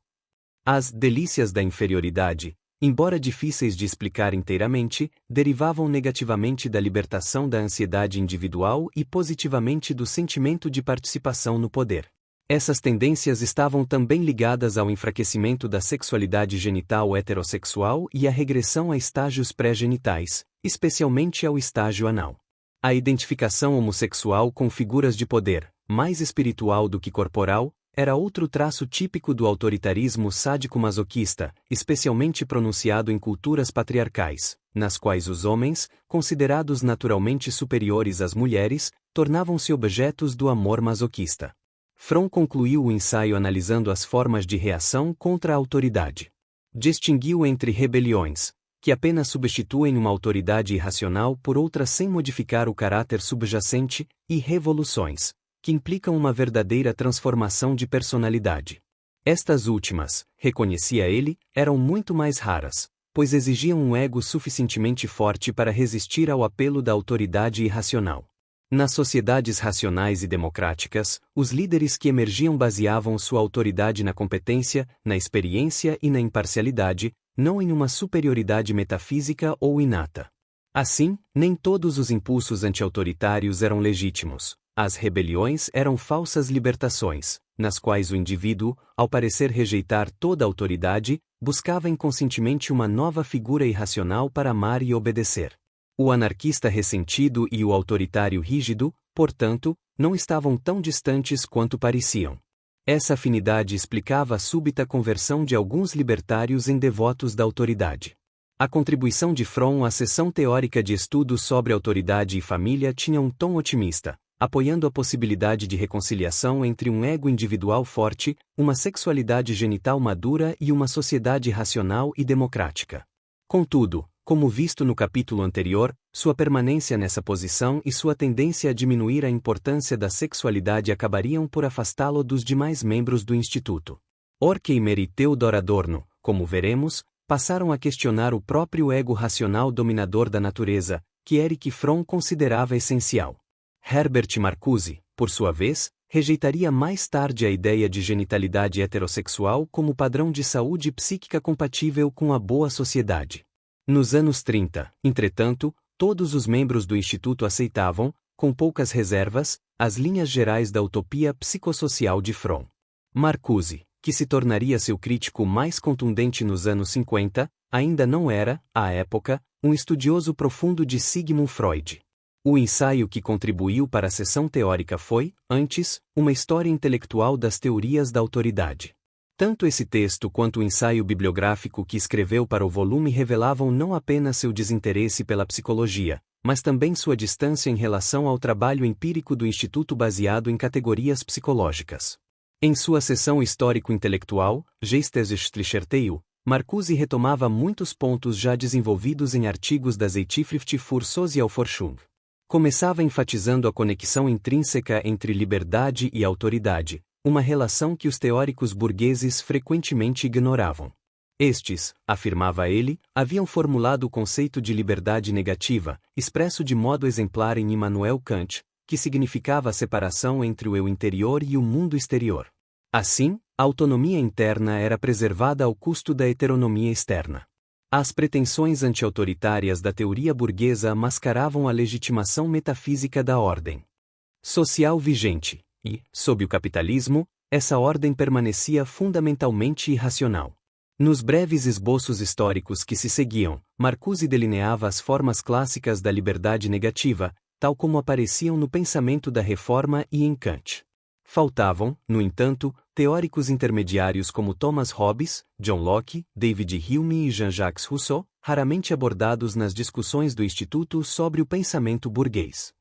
As delícias da inferioridade, embora difíceis de explicar inteiramente, derivavam negativamente da libertação da ansiedade individual e positivamente do sentimento de participação no poder. Essas tendências estavam também ligadas ao enfraquecimento da sexualidade genital heterossexual e à regressão a estágios pré-genitais, especialmente ao estágio anal. A identificação homossexual com figuras de poder, mais espiritual do que corporal, era outro traço típico do autoritarismo sádico-masoquista, especialmente pronunciado em culturas patriarcais, nas quais os homens, considerados naturalmente superiores às mulheres, tornavam-se objetos do amor masoquista. Fromm concluiu o ensaio analisando as formas de reação contra a autoridade. Distinguiu entre rebeliões, que apenas substituem uma autoridade irracional por outra sem modificar o caráter subjacente, e revoluções, que implicam uma verdadeira transformação de personalidade. Estas últimas, reconhecia ele, eram muito mais raras, pois exigiam um ego suficientemente forte para resistir ao apelo da autoridade irracional. Nas sociedades racionais e democráticas, os líderes que emergiam baseavam sua autoridade na competência, na experiência e na imparcialidade, não em uma superioridade metafísica ou inata. Assim, nem todos os impulsos anti-autoritários eram legítimos. As rebeliões eram falsas libertações, nas quais o indivíduo, ao parecer rejeitar toda autoridade, buscava inconscientemente uma nova figura irracional para amar e obedecer. O anarquista ressentido e o autoritário rígido, portanto, não estavam tão distantes quanto pareciam. Essa afinidade explicava a súbita conversão de alguns libertários em devotos da autoridade. A contribuição de Fromm à seção teórica de estudos sobre autoridade e família tinha um tom otimista, apoiando a possibilidade de reconciliação entre um ego individual forte, uma sexualidade genital madura e uma sociedade racional e democrática. Contudo, como visto no capítulo anterior, sua permanência nessa posição e sua tendência a diminuir a importância da sexualidade acabariam por afastá-lo dos demais membros do Instituto. Horkheimer e Theodor Adorno, como veremos, passaram a questionar o próprio ego racional dominador da natureza, que Erich Fromm considerava essencial. Herbert Marcuse, por sua vez, rejeitaria mais tarde a ideia de genitalidade heterossexual como padrão de saúde psíquica compatível com a boa sociedade. Nos anos 30, entretanto, todos os membros do Instituto aceitavam, com poucas reservas, as linhas gerais da utopia psicossocial de Fromm. Marcuse, que se tornaria seu crítico mais contundente nos anos 50, ainda não era, à época, um estudioso profundo de Sigmund Freud. O ensaio que contribuiu para a seção teórica foi, antes, uma história intelectual das teorias da autoridade. Tanto esse texto quanto o ensaio bibliográfico que escreveu para o volume revelavam não apenas seu desinteresse pela psicologia, mas também sua distância em relação ao trabalho empírico do Instituto baseado em categorias psicológicas. Em sua seção histórico-intelectual, Geistesgeschichtlicher Teil, Marcuse retomava muitos pontos já desenvolvidos em artigos da Zeitschrift für Sozialforschung. Começava enfatizando a conexão intrínseca entre liberdade e autoridade, uma relação que os teóricos burgueses frequentemente ignoravam. Estes, afirmava ele, haviam formulado o conceito de liberdade negativa, expresso de modo exemplar em Immanuel Kant, que significava a separação entre o eu interior e o mundo exterior. Assim, a autonomia interna era preservada ao custo da heteronomia externa. As pretensões anti-autoritárias da teoria burguesa mascaravam a legitimação metafísica da ordem social vigente, e, sob o capitalismo, essa ordem permanecia fundamentalmente irracional. Nos breves esboços históricos que se seguiam, Marcuse delineava as formas clássicas da liberdade negativa, tal como apareciam no pensamento da Reforma e em Kant. Faltavam, no entanto, teóricos intermediários como Thomas Hobbes, John Locke, David Hume e Jean-Jacques Rousseau, raramente abordados nas discussões do Instituto sobre o pensamento burguês.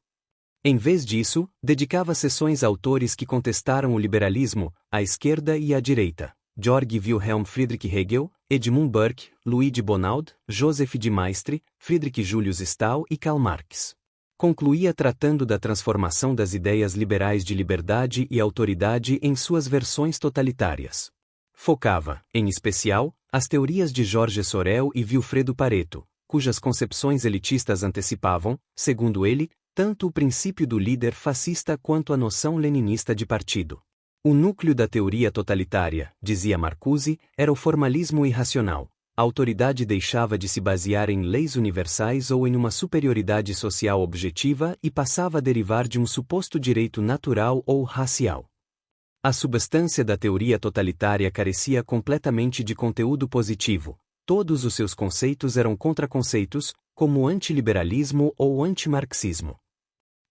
Em vez disso, dedicava sessões a autores que contestaram o liberalismo, a esquerda e a direita: Georg Wilhelm Friedrich Hegel, Edmund Burke, Luigi Bonald, Joseph de Maistre, Friedrich Julius Stahl e Karl Marx. Concluía tratando da transformação das ideias liberais de liberdade e autoridade em suas versões totalitárias. Focava, em especial, as teorias de Georges Sorel e Vilfredo Pareto, cujas concepções elitistas antecipavam, segundo ele, tanto o princípio do líder fascista quanto a noção leninista de partido. O núcleo da teoria totalitária, dizia Marcuse, era o formalismo irracional. A autoridade deixava de se basear em leis universais ou em uma superioridade social objetiva e passava a derivar de um suposto direito natural ou racial. A substância da teoria totalitária carecia completamente de conteúdo positivo. Todos os seus conceitos eram contraconceitos, como antiliberalismo ou antimarxismo.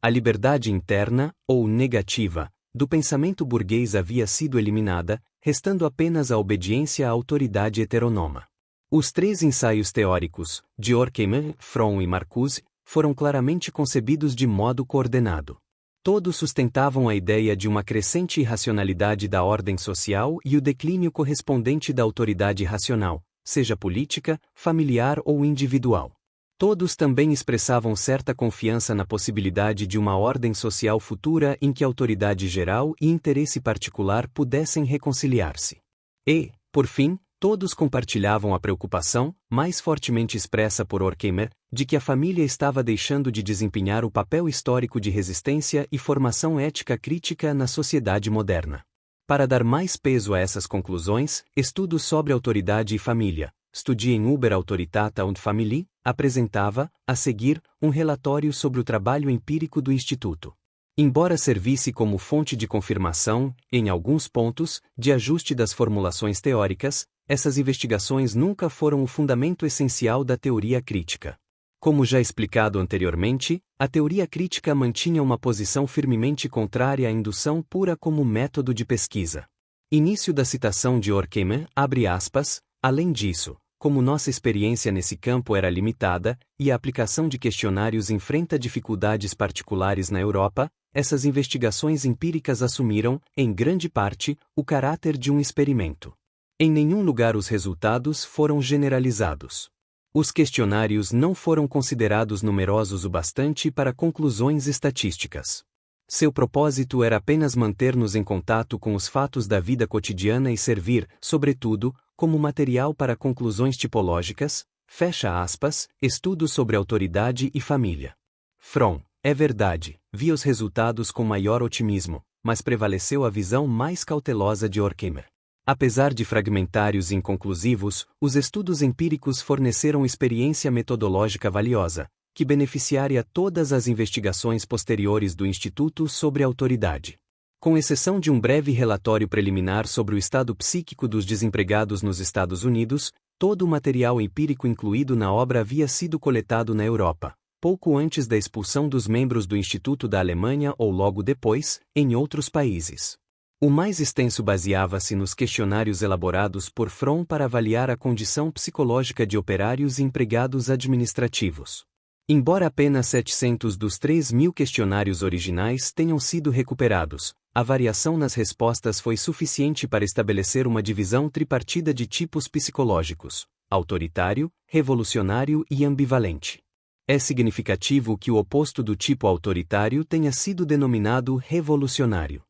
A liberdade interna, ou negativa, do pensamento burguês havia sido eliminada, restando apenas a obediência à autoridade heteronoma. Os três ensaios teóricos, de Horkheimer, Fromm e Marcuse, foram claramente concebidos de modo coordenado. Todos sustentavam a ideia de uma crescente irracionalidade da ordem social e o declínio correspondente da autoridade racional, seja política, familiar ou individual. Todos também expressavam certa confiança na possibilidade de uma ordem social futura em que autoridade geral e interesse particular pudessem reconciliar-se. E, por fim, todos compartilhavam a preocupação, mais fortemente expressa por Horkheimer, de que a família estava deixando de desempenhar o papel histórico de resistência e formação ética crítica na sociedade moderna. Para dar mais peso a essas conclusões, estudos sobre autoridade e família, Studien über Autorität und Familie, apresentava, a seguir, um relatório sobre o trabalho empírico do Instituto. Embora servisse como fonte de confirmação, em alguns pontos, de ajuste das formulações teóricas, essas investigações nunca foram o fundamento essencial da teoria crítica. Como já explicado anteriormente, a teoria crítica mantinha uma posição firmemente contrária à indução pura como método de pesquisa. Início da citação de Horkheimer, abre aspas, além disso, como nossa experiência nesse campo era limitada, e a aplicação de questionários enfrenta dificuldades particulares na Europa, essas investigações empíricas assumiram, em grande parte, o caráter de um experimento. Em nenhum lugar os resultados foram generalizados. Os questionários não foram considerados numerosos o bastante para conclusões estatísticas. Seu propósito era apenas manter-nos em contato com os fatos da vida cotidiana e servir, sobretudo, como material para conclusões tipológicas, fecha aspas, estudos sobre autoridade e família. Fromm, é verdade, via os resultados com maior otimismo, mas prevaleceu a visão mais cautelosa de Horkheimer. Apesar de fragmentários e inconclusivos, os estudos empíricos forneceram experiência metodológica valiosa, que beneficiaria todas as investigações posteriores do Instituto sobre a autoridade. Com exceção de um breve relatório preliminar sobre o estado psíquico dos desempregados nos Estados Unidos, todo o material empírico incluído na obra havia sido coletado na Europa, pouco antes da expulsão dos membros do Instituto da Alemanha ou logo depois, em outros países. O mais extenso baseava-se nos questionários elaborados por Fromm para avaliar a condição psicológica de operários e empregados administrativos. Embora apenas 700 dos 3.000 questionários originais tenham sido recuperados, a variação nas respostas foi suficiente para estabelecer uma divisão tripartida de tipos psicológicos: autoritário, revolucionário e ambivalente. É significativo que o oposto do tipo autoritário tenha sido denominado revolucionário.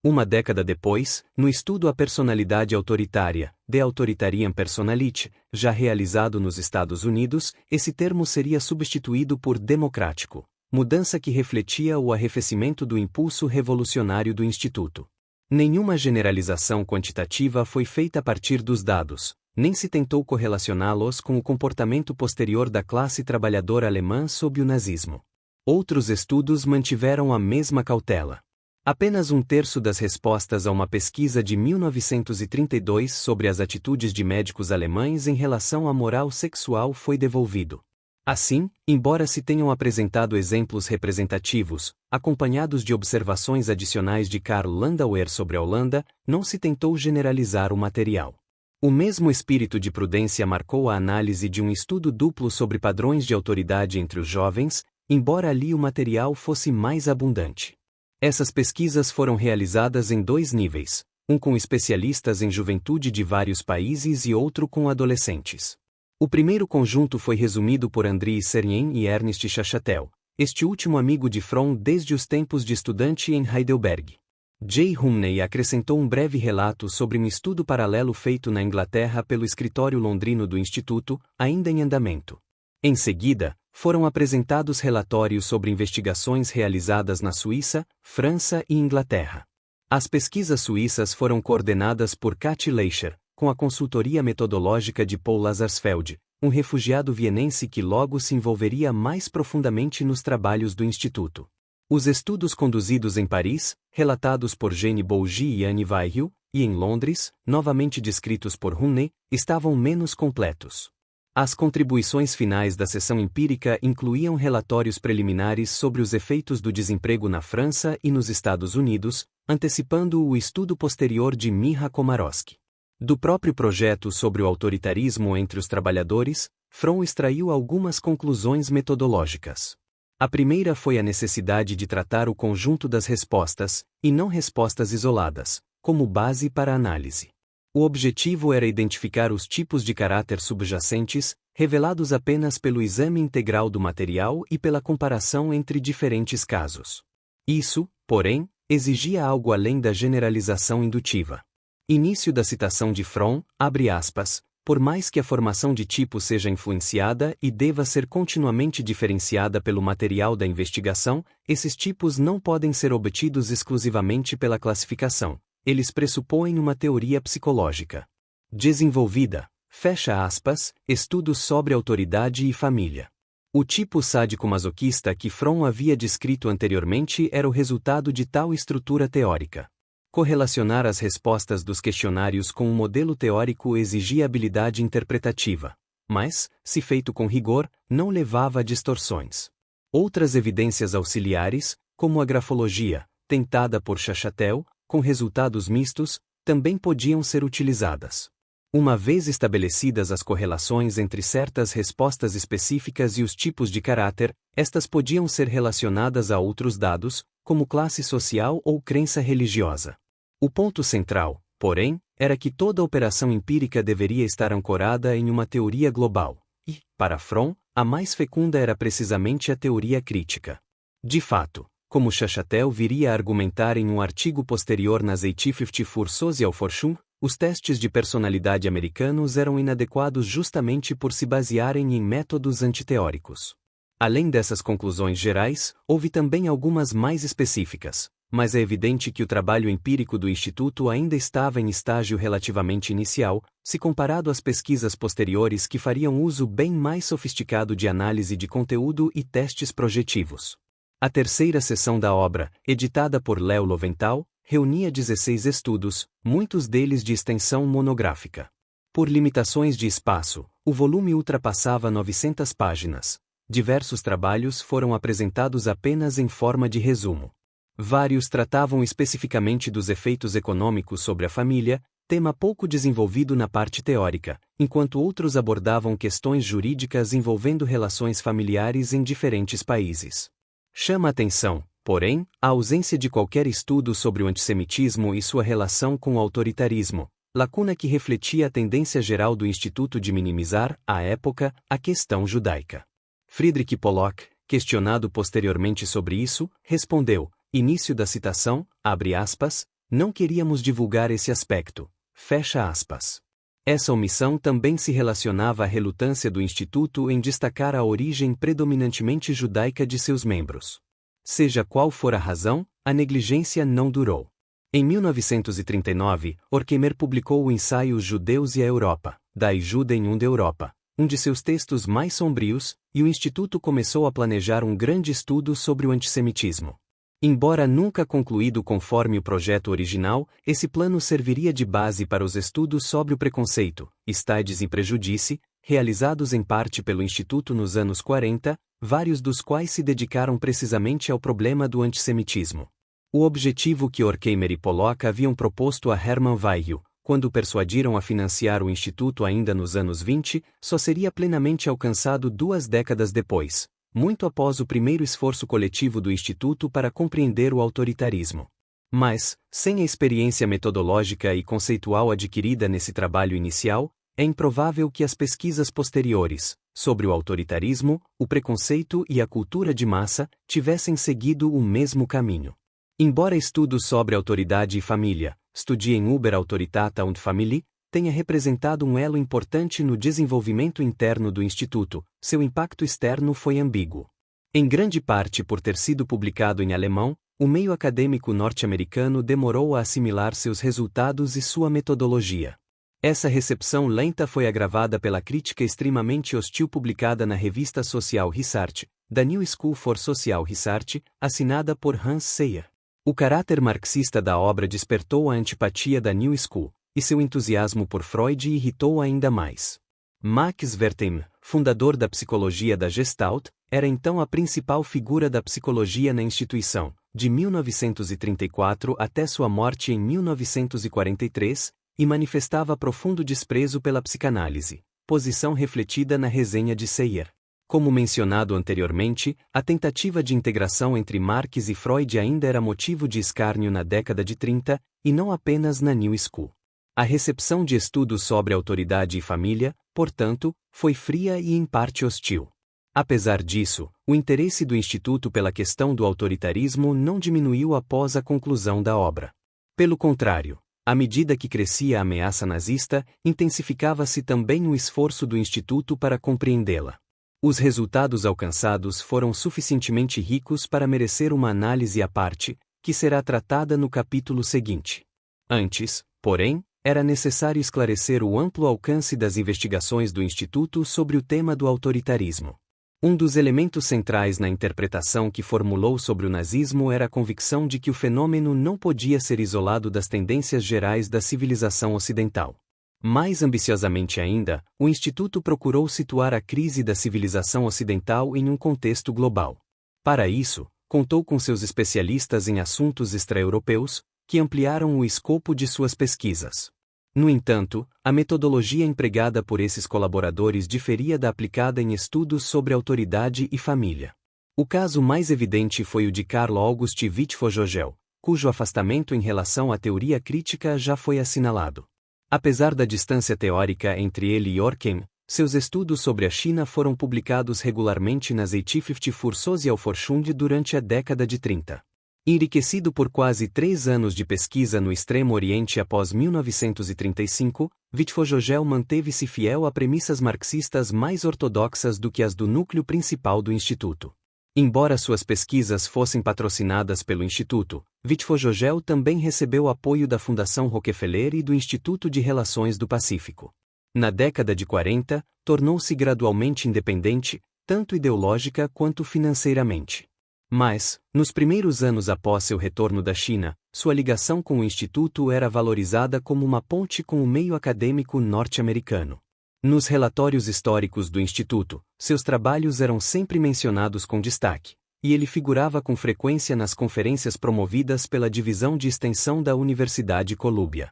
Uma década depois, no estudo A Personalidade Autoritária, The Authoritarian Personality, já realizado nos Estados Unidos, esse termo seria substituído por democrático, mudança que refletia o arrefecimento do impulso revolucionário do Instituto. Nenhuma generalização quantitativa foi feita a partir dos dados, nem se tentou correlacioná-los com o comportamento posterior da classe trabalhadora alemã sob o nazismo. Outros estudos mantiveram a mesma cautela. Apenas um terço das respostas a uma pesquisa de 1932 sobre as atitudes de médicos alemães em relação à moral sexual foi devolvido. Assim, embora se tenham apresentado exemplos representativos, acompanhados de observações adicionais de Karl Landauer sobre a Holanda, não se tentou generalizar o material. O mesmo espírito de prudência marcou a análise de um estudo duplo sobre padrões de autoridade entre os jovens, embora ali o material fosse mais abundante. Essas pesquisas foram realizadas em 2 níveis, um com especialistas em juventude de vários países e outro com adolescentes. O primeiro conjunto foi resumido por Andriy Sernin e Ernst Chachatel, este último amigo de Fromm desde os tempos de estudante em Heidelberg. J. Rumney acrescentou um breve relato sobre um estudo paralelo feito na Inglaterra pelo escritório londrino do Instituto, ainda em andamento. Em seguida, foram apresentados relatórios sobre investigações realizadas na Suíça, França e Inglaterra. As pesquisas suíças foram coordenadas por Kati Leicher, com a consultoria metodológica de Paul Lazarsfeld, um refugiado vienense que logo se envolveria mais profundamente nos trabalhos do Instituto. Os estudos conduzidos em Paris, relatados por Jane Bougie e Anne Weihill, e em Londres, novamente descritos por Rumney, estavam menos completos. As contribuições finais da seção empírica incluíam relatórios preliminares sobre os efeitos do desemprego na França e nos Estados Unidos, antecipando o estudo posterior de Miha Komorowski. Do próprio projeto sobre o autoritarismo entre os trabalhadores, Fromm extraiu algumas conclusões metodológicas. A primeira foi a necessidade de tratar o conjunto das respostas, e não respostas isoladas, como base para a análise. O objetivo era identificar os tipos de caráter subjacentes, revelados apenas pelo exame integral do material e pela comparação entre diferentes casos. Isso, porém, exigia algo além da generalização indutiva. Início da citação de Fromm, abre aspas, por mais que a formação de tipo seja influenciada e deva ser continuamente diferenciada pelo material da investigação, esses tipos não podem ser obtidos exclusivamente pela classificação. Eles pressupõem uma teoria psicológica desenvolvida, fecha aspas, estudos sobre autoridade e família. O tipo sádico-masoquista que Fromm havia descrito anteriormente era o resultado de tal estrutura teórica. Correlacionar as respostas dos questionários com um modelo teórico exigia habilidade interpretativa, mas, se feito com rigor, não levava a distorções. Outras evidências auxiliares, como a grafologia, tentada por Chachatel, com resultados mistos, também podiam ser utilizadas. Uma vez estabelecidas as correlações entre certas respostas específicas e os tipos de caráter, estas podiam ser relacionadas a outros dados, como classe social ou crença religiosa. O ponto central, porém, era que toda operação empírica deveria estar ancorada em uma teoria global, e, para Fromm, a mais fecunda era precisamente a teoria crítica. De fato, como Chachatel viria a argumentar em um artigo posterior nas 1850 für Sozialforschung, os testes de personalidade americanos eram inadequados justamente por se basearem em métodos antiteóricos. Além dessas conclusões gerais, houve também algumas mais específicas, mas é evidente que o trabalho empírico do Instituto ainda estava em estágio relativamente inicial, se comparado às pesquisas posteriores que fariam uso bem mais sofisticado de análise de conteúdo e testes projetivos. A terceira seção da obra, editada por Léo Loventhal, reunia 16 estudos, muitos deles de extensão monográfica. Por limitações de espaço, o volume ultrapassava 900 páginas. Diversos trabalhos foram apresentados apenas em forma de resumo. Vários tratavam especificamente dos efeitos econômicos sobre a família, tema pouco desenvolvido na parte teórica, enquanto outros abordavam questões jurídicas envolvendo relações familiares em diferentes países. Chama a atenção, porém, a ausência de qualquer estudo sobre o antissemitismo e sua relação com o autoritarismo, lacuna que refletia a tendência geral do Instituto de minimizar, à época, a questão judaica. Friedrich Pollock, questionado posteriormente sobre isso, respondeu, início da citação, abre aspas, não queríamos divulgar esse aspecto, fecha aspas. Essa omissão também se relacionava à relutância do Instituto em destacar a origem predominantemente judaica de seus membros. Seja qual for a razão, a negligência não durou. Em 1939, Horkheimer publicou o ensaio Os Judeus e a Europa, Das Juden und Europa, um de seus textos mais sombrios, e o Instituto começou a planejar um grande estudo sobre o antissemitismo. Embora nunca concluído conforme o projeto original, esse plano serviria de base para os estudos sobre o preconceito, Stades em Prejudice, realizados em parte pelo Instituto nos anos 40, vários dos quais se dedicaram precisamente ao problema do antissemitismo. O objetivo que Horkheimer e Pollock haviam proposto a Hermann Weill, quando o persuadiram a financiar o Instituto ainda nos anos 20, só seria plenamente alcançado 2 décadas depois, muito após o primeiro esforço coletivo do Instituto para compreender o autoritarismo. Mas, sem a experiência metodológica e conceitual adquirida nesse trabalho inicial, é improvável que as pesquisas posteriores, sobre o autoritarismo, o preconceito e a cultura de massa, tivessem seguido o mesmo caminho. Embora estudos sobre autoridade e família, Studien über Autorität und Familie, tenha representado um elo importante no desenvolvimento interno do Instituto, seu impacto externo foi ambíguo. Em grande parte por ter sido publicado em alemão, o meio acadêmico norte-americano demorou a assimilar seus resultados e sua metodologia. Essa recepção lenta foi agravada pela crítica extremamente hostil publicada na revista Social Research, da New School for Social Research, assinada por Hans Seyer. O caráter marxista da obra despertou a antipatia da New School, e seu entusiasmo por Freud irritou ainda mais. Max Wertheimer, fundador da psicologia da Gestalt, era então a principal figura da psicologia na instituição, de 1934 até sua morte em 1943, e manifestava profundo desprezo pela psicanálise, posição refletida na resenha de Seyer. Como mencionado anteriormente, a tentativa de integração entre Marx e Freud ainda era motivo de escárnio na década de 30, e não apenas na New School. A recepção de estudos sobre autoridade e família, portanto, foi fria e em parte hostil. Apesar disso, o interesse do Instituto pela questão do autoritarismo não diminuiu após a conclusão da obra. Pelo contrário, à medida que crescia a ameaça nazista, intensificava-se também o esforço do Instituto para compreendê-la. Os resultados alcançados foram suficientemente ricos para merecer uma análise à parte, que será tratada no capítulo seguinte. Antes, porém, era necessário esclarecer o amplo alcance das investigações do Instituto sobre o tema do autoritarismo. Um dos elementos centrais na interpretação que formulou sobre o nazismo era a convicção de que o fenômeno não podia ser isolado das tendências gerais da civilização ocidental. Mais ambiciosamente ainda, o Instituto procurou situar a crise da civilização ocidental em um contexto global. Para isso, contou com seus especialistas em assuntos extra-europeus, que ampliaram o escopo de suas pesquisas. No entanto, a metodologia empregada por esses colaboradores diferia da aplicada em estudos sobre autoridade e família. O caso mais evidente foi o de Karl August Wittfogel, cujo afastamento em relação à teoria crítica já foi assinalado. Apesar da distância teórica entre ele e Horkheimer, Seus estudos sobre a China foram publicados regularmente nas 80 für Sozialforschung durante a década de 30. Enriquecido por quase 3 anos de pesquisa no Extremo Oriente após 1935, Wittfogel manteve-se fiel a premissas marxistas mais ortodoxas do que as do núcleo principal do Instituto. Embora suas pesquisas fossem patrocinadas pelo Instituto, Wittfogel também recebeu apoio da Fundação Rockefeller e do Instituto de Relações do Pacífico. Na década de 40, tornou-se gradualmente independente, tanto ideológica quanto financeiramente. Mas, nos primeiros anos após seu retorno da China, sua ligação com o Instituto era valorizada como uma ponte com o meio acadêmico norte-americano. Nos relatórios históricos do Instituto, seus trabalhos eram sempre mencionados com destaque, e ele figurava com frequência nas conferências promovidas pela Divisão de Extensão da Universidade Columbia.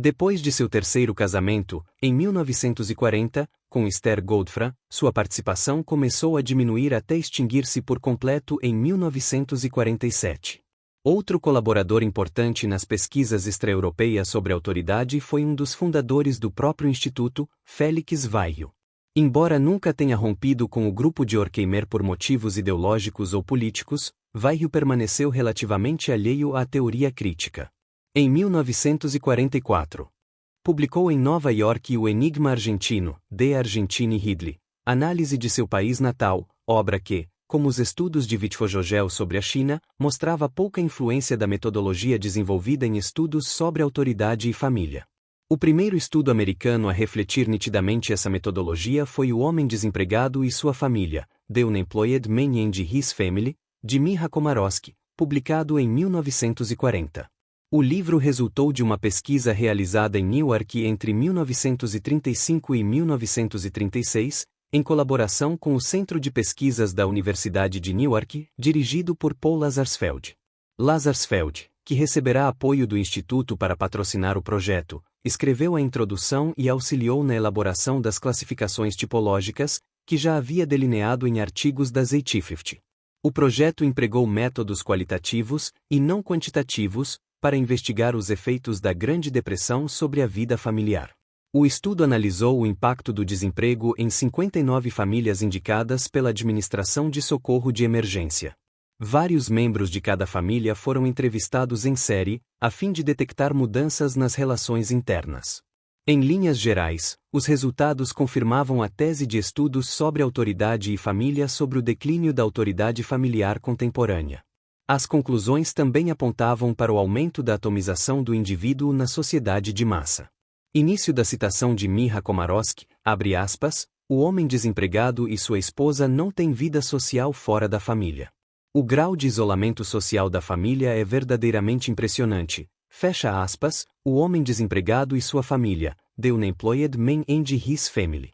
Depois de seu terceiro casamento, em 1940, com Esther Goldfrahm, sua participação começou a diminuir até extinguir-se por completo em 1947. Outro colaborador importante nas pesquisas extra-europeias sobre autoridade foi um dos fundadores do próprio Instituto, Félix Weill. Embora nunca tenha rompido com o grupo de Horkheimer por motivos ideológicos ou políticos, Weill permaneceu relativamente alheio à teoria crítica. Em 1944, publicou em Nova York o Enigma Argentino, De Argentine Ridley, análise de seu país natal, obra que, como os estudos de Wittfogel sobre a China, mostrava pouca influência da metodologia desenvolvida em estudos sobre autoridade e família. O primeiro estudo americano a refletir nitidamente essa metodologia foi O Homem Desempregado e Sua Família, The Unemployed Man and His Family, de Miha Komárowski, publicado em 1940. O livro resultou de uma pesquisa realizada em Newark entre 1935 e 1936, em colaboração com o Centro de Pesquisas da Universidade de Newark, dirigido por Paul Lazarsfeld. Lazarsfeld, que receberá apoio do Instituto para patrocinar o projeto, escreveu a introdução e auxiliou na elaboração das classificações tipológicas, que já havia delineado em artigos da Z50. O projeto empregou métodos qualitativos, e não quantitativos, para investigar os efeitos da Grande Depressão sobre a vida familiar. O estudo analisou o impacto do desemprego em 59 famílias indicadas pela Administração de Socorro de Emergência. Vários membros de cada família foram entrevistados em série, a fim de detectar mudanças nas relações internas. Em linhas gerais, os resultados confirmavam a tese de estudos sobre autoridade e família sobre o declínio da autoridade familiar contemporânea. As conclusões também apontavam para o aumento da atomização do indivíduo na sociedade de massa. Início da citação de Miha Komárowski, abre aspas, o homem desempregado e sua esposa não têm vida social fora da família. O grau de isolamento social da família é verdadeiramente impressionante, fecha aspas, o homem desempregado e sua família, The Unemployed Man and His Family.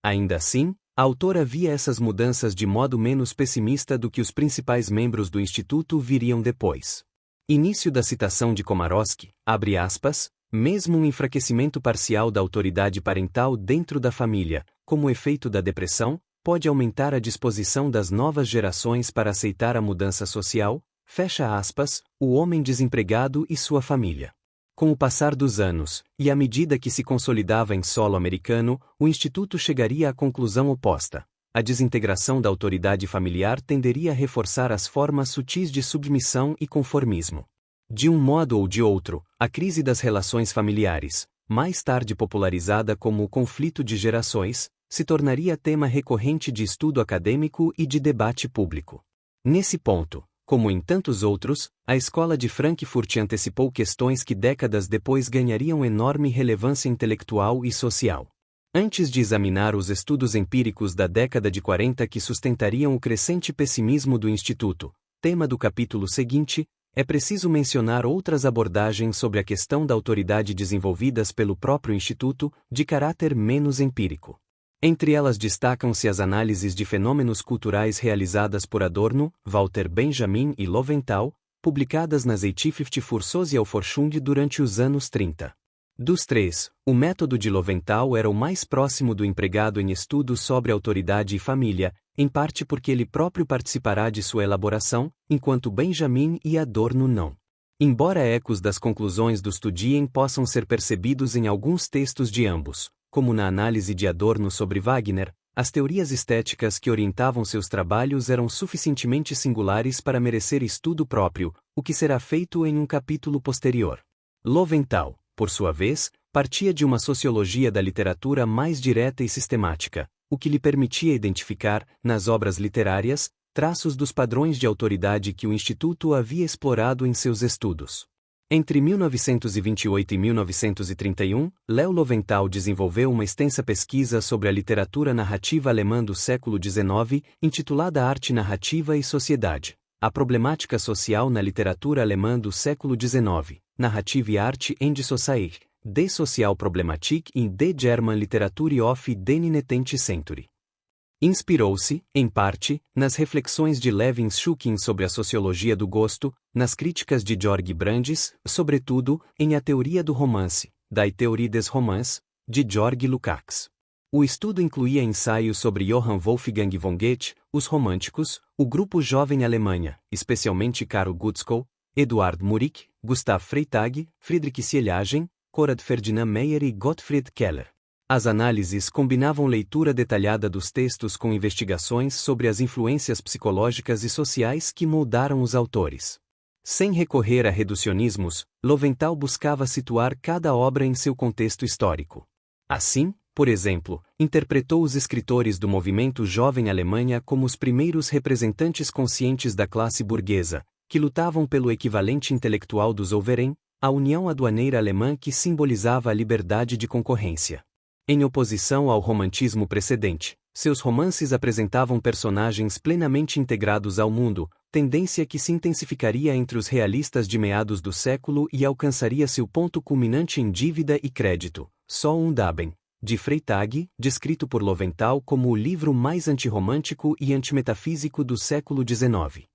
Ainda assim, a autora via essas mudanças de modo menos pessimista do que os principais membros do Instituto viriam depois. Início da citação de Komárowski, abre aspas, mesmo um enfraquecimento parcial da autoridade parental dentro da família, como efeito da depressão, pode aumentar a disposição das novas gerações para aceitar a mudança social, fecha aspas, o homem desempregado e sua família. Com o passar dos anos, e à medida que se consolidava em solo americano, o Instituto chegaria à conclusão oposta. A desintegração da autoridade familiar tenderia a reforçar as formas sutis de submissão e conformismo. De um modo ou de outro, a crise das relações familiares, mais tarde popularizada como o conflito de gerações, se tornaria tema recorrente de estudo acadêmico e de debate público. Nesse ponto, como em tantos outros, a Escola de Frankfurt antecipou questões que décadas depois ganhariam enorme relevância intelectual e social. Antes de examinar os estudos empíricos da década de 40 que sustentariam o crescente pessimismo do Instituto, tema do capítulo seguinte, é preciso mencionar outras abordagens sobre a questão da autoridade desenvolvidas pelo próprio Instituto, de caráter menos empírico. Entre elas destacam-se as análises de fenômenos culturais realizadas por Adorno, Walter Benjamin e Lowenthal, publicadas nas 80 für Sozialforschung durante os anos 30. Dos três, o método de Lowenthal era o mais próximo do empregado em estudos sobre autoridade e família, em parte porque ele próprio participará de sua elaboração, enquanto Benjamin e Adorno não. Embora ecos das conclusões do Studien possam ser percebidos em alguns textos de ambos, como na análise de Adorno sobre Wagner, as teorias estéticas que orientavam seus trabalhos eram suficientemente singulares para merecer estudo próprio, o que será feito em um capítulo posterior. Lowenthal, por sua vez, partia de uma sociologia da literatura mais direta e sistemática, o que lhe permitia identificar, nas obras literárias, traços dos padrões de autoridade que o Instituto havia explorado em seus estudos. Entre 1928 e 1931, Leo Lowenthal desenvolveu uma extensa pesquisa sobre a literatura narrativa alemã do século XIX, intitulada Arte Narrativa e Sociedade. A problemática social na literatura alemã do século XIX, Narrative Art and Society, Die Sozialproblematik in der German Literatur of den 19. Century. Inspirou-se, em parte, nas reflexões de Levin Schukin sobre a sociologia do gosto, nas críticas de Georg Brandes, sobretudo, em A Teoria do Romance, Die Theorie des Romans, de Georg Lukács. O estudo incluía ensaios sobre Johann Wolfgang von Goethe, os românticos, o grupo jovem Alemanha, especialmente Karl Gutzkow, Eduard Murik, Gustav Freytag, Friedrich Sielagen, Konrad Ferdinand Meyer e Gottfried Keller. As análises combinavam leitura detalhada dos textos com investigações sobre as influências psicológicas e sociais que moldaram os autores. Sem recorrer a reducionismos, Lowenthal buscava situar cada obra em seu contexto histórico. Assim, por exemplo, interpretou os escritores do movimento jovem Alemanha como os primeiros representantes conscientes da classe burguesa, que lutavam pelo equivalente intelectual do Zollverein, a união aduaneira alemã que simbolizava a liberdade de concorrência. Em oposição ao romantismo precedente, seus romances apresentavam personagens plenamente integrados ao mundo, tendência que se intensificaria entre os realistas de meados do século e alcançaria seu ponto culminante em Dívida e Crédito, Soll und Haben, de Freytag, descrito por Lowenthal como o livro mais antirromântico e antimetafísico do século XIX.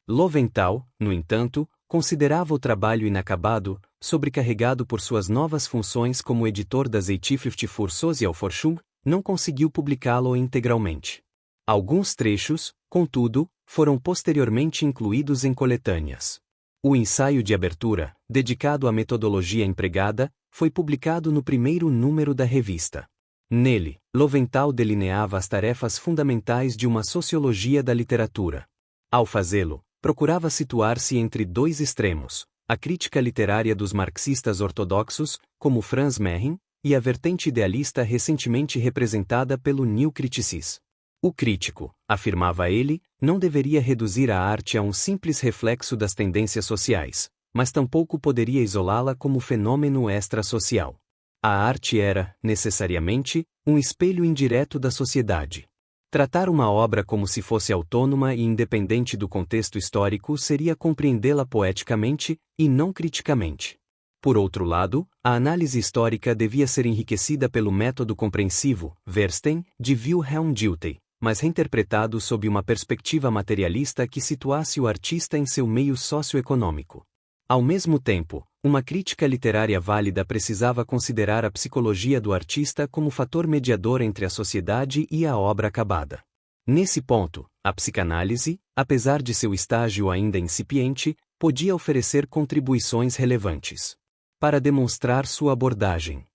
Lowenthal, no entanto, considerava o trabalho inacabado, sobrecarregado por suas novas funções como editor da Zeitschrift für Sozialforschung, não conseguiu publicá-lo integralmente. Alguns trechos, contudo, foram posteriormente incluídos em coletâneas. O ensaio de abertura, dedicado à metodologia empregada, foi publicado no primeiro número da revista. Nele, Lowenthal delineava as tarefas fundamentais de uma sociologia da literatura. Ao fazê-lo, procurava situar-se entre dois extremos, a crítica literária dos marxistas ortodoxos, como Franz Mehring, e a vertente idealista recentemente representada pelo New Criticism. O crítico, afirmava ele, não deveria reduzir a arte a um simples reflexo das tendências sociais, mas tampouco poderia isolá-la como fenômeno extrasocial. A arte era, necessariamente, um espelho indireto da sociedade. Tratar uma obra como se fosse autônoma e independente do contexto histórico seria compreendê-la poeticamente, e não criticamente. Por outro lado, a análise histórica devia ser enriquecida pelo método compreensivo, Verstehen, de Wilhelm Dilthey, mas reinterpretado sob uma perspectiva materialista que situasse o artista em seu meio socioeconômico. Ao mesmo tempo, uma crítica literária válida precisava considerar a psicologia do artista como fator mediador entre a sociedade e a obra acabada. Nesse ponto, a psicanálise, apesar de seu estágio ainda incipiente, podia oferecer contribuições relevantes. Para demonstrar sua abordagem,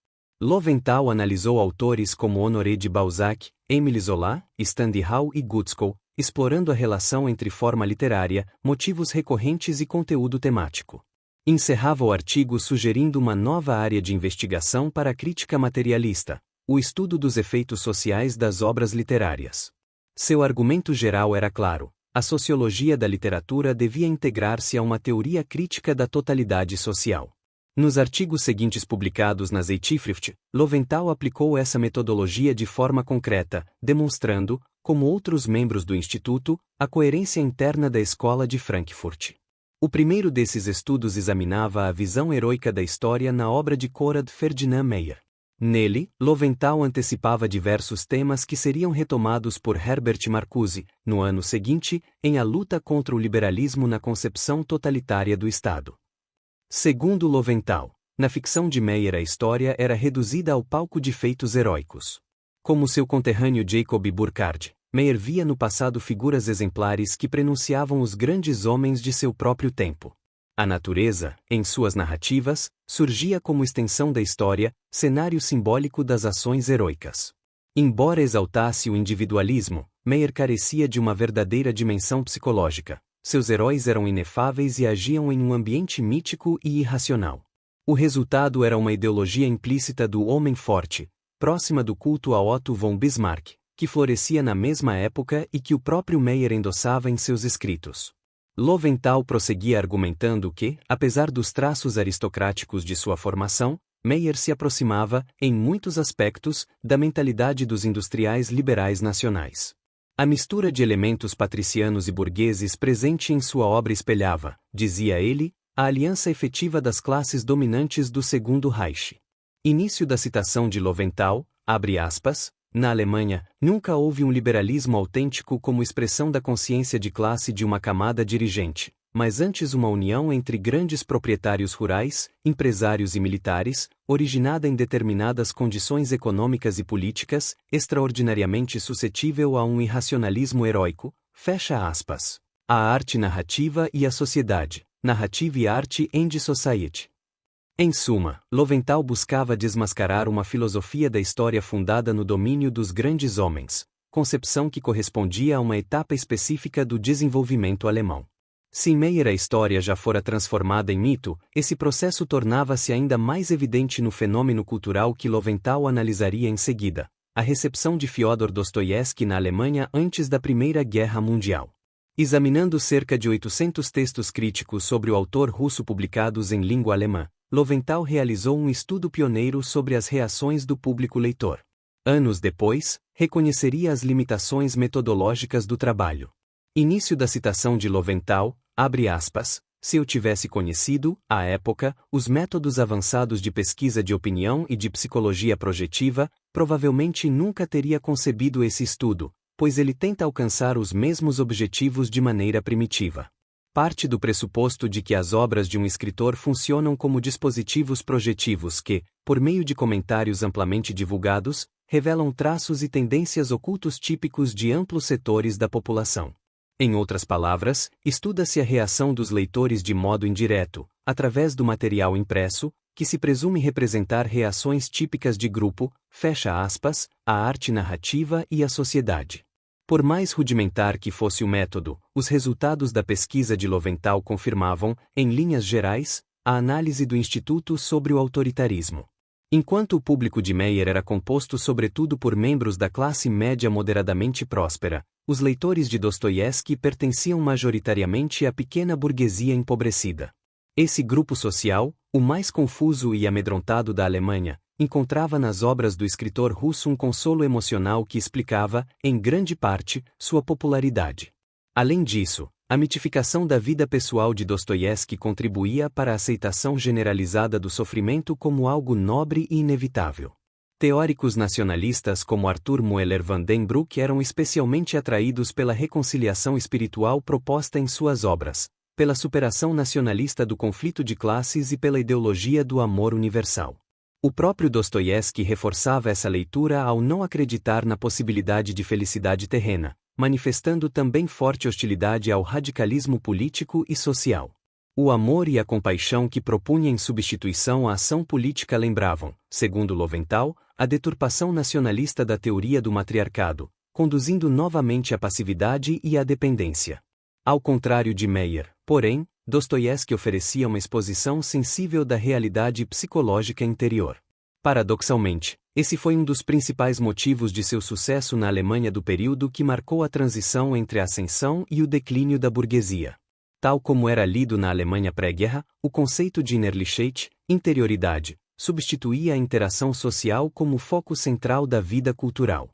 Lowenthal analisou autores como Honoré de Balzac, Émile Zola, Stendhal e Gutzkow, explorando a relação entre forma literária, motivos recorrentes e conteúdo temático. Encerrava o artigo sugerindo uma nova área de investigação para a crítica materialista, o estudo dos efeitos sociais das obras literárias. Seu argumento geral era claro: a sociologia da literatura devia integrar-se a uma teoria crítica da totalidade social. Nos artigos seguintes publicados na Zeitschrift, Lowenthal aplicou essa metodologia de forma concreta, demonstrando, como outros membros do Instituto, a coerência interna da Escola de Frankfurt. O primeiro desses estudos examinava a visão heroica da história na obra de Konrad Ferdinand Meyer. Nele, Lowenthal antecipava diversos temas que seriam retomados por Herbert Marcuse, no ano seguinte, em A Luta contra o Liberalismo na Concepção Totalitária do Estado. Segundo Lowenthal, na ficção de Meyer a história era reduzida ao palco de feitos heróicos. Como seu conterrâneo Jacob Burckhardt, Meyer via no passado figuras exemplares que prenunciavam os grandes homens de seu próprio tempo. A natureza, em suas narrativas, surgia como extensão da história, cenário simbólico das ações heroicas. Embora exaltasse o individualismo, Meyer carecia de uma verdadeira dimensão psicológica. Seus heróis eram inefáveis e agiam em um ambiente mítico e irracional. O resultado era uma ideologia implícita do homem forte, próxima do culto a Otto von Bismarck, que florescia na mesma época e que o próprio Meyer endossava em seus escritos. Lowenthal prosseguia argumentando que, apesar dos traços aristocráticos de sua formação, Meyer se aproximava, em muitos aspectos, da mentalidade dos industriais liberais nacionais. A mistura de elementos patricianos e burgueses presente em sua obra espelhava, dizia ele, a aliança efetiva das classes dominantes do Segundo Reich. Início da citação de Lowenthal, abre aspas, na Alemanha, nunca houve um liberalismo autêntico como expressão da consciência de classe de uma camada dirigente, mas antes uma união entre grandes proprietários rurais, empresários e militares, originada em determinadas condições econômicas e políticas, extraordinariamente suscetível a um irracionalismo heróico, fecha aspas. A arte narrativa e a sociedade, Narrative Art and Society. Em suma, Lowenthal buscava desmascarar uma filosofia da história fundada no domínio dos grandes homens, concepção que correspondia a uma etapa específica do desenvolvimento alemão. Se em Meyer a história já fora transformada em mito, esse processo tornava-se ainda mais evidente no fenômeno cultural que Lowenthal analisaria em seguida, a recepção de Fyodor Dostoiévski na Alemanha antes da Primeira Guerra Mundial. Examinando cerca de 800 textos críticos sobre o autor russo publicados em língua alemã, Lowenthal realizou um estudo pioneiro sobre as reações do público leitor. Anos depois, reconheceria as limitações metodológicas do trabalho. Início da citação de Lowenthal, abre aspas, se eu tivesse conhecido, à época, os métodos avançados de pesquisa de opinião e de psicologia projetiva, provavelmente nunca teria concebido esse estudo, pois ele tenta alcançar os mesmos objetivos de maneira primitiva. Parte do pressuposto de que as obras de um escritor funcionam como dispositivos projetivos que, por meio de comentários amplamente divulgados, revelam traços e tendências ocultos típicos de amplos setores da população. Em outras palavras, estuda-se a reação dos leitores de modo indireto, através do material impresso, que se presume representar reações típicas de grupo, fecha aspas, a arte narrativa e a sociedade. Por mais rudimentar que fosse o método, os resultados da pesquisa de Lowenthal confirmavam, em linhas gerais, a análise do Instituto sobre o autoritarismo. Enquanto o público de Meyer era composto sobretudo por membros da classe média moderadamente próspera, os leitores de Dostoiévski pertenciam majoritariamente à pequena burguesia empobrecida. Esse grupo social, o mais confuso e amedrontado da Alemanha, encontrava nas obras do escritor russo um consolo emocional que explicava, em grande parte, sua popularidade. Além disso, a mitificação da vida pessoal de Dostoiévski contribuía para a aceitação generalizada do sofrimento como algo nobre e inevitável. Teóricos nacionalistas como Arthur Moeller van den Broek eram especialmente atraídos pela reconciliação espiritual proposta em suas obras, pela superação nacionalista do conflito de classes e pela ideologia do amor universal. O próprio Dostoiévski reforçava essa leitura ao não acreditar na possibilidade de felicidade terrena, manifestando também forte hostilidade ao radicalismo político e social. O amor e a compaixão que propunha em substituição à ação política lembravam, segundo Lowenthal, a deturpação nacionalista da teoria do matriarcado, conduzindo novamente à passividade e à dependência. Ao contrário de Meyer, porém, Dostoiévski oferecia uma exposição sensível da realidade psicológica interior. Paradoxalmente, esse foi um dos principais motivos de seu sucesso na Alemanha do período que marcou a transição entre a ascensão e o declínio da burguesia. Tal como era lido na Alemanha pré-guerra, o conceito de Innerlichkeit, interioridade, substituía a interação social como foco central da vida cultural.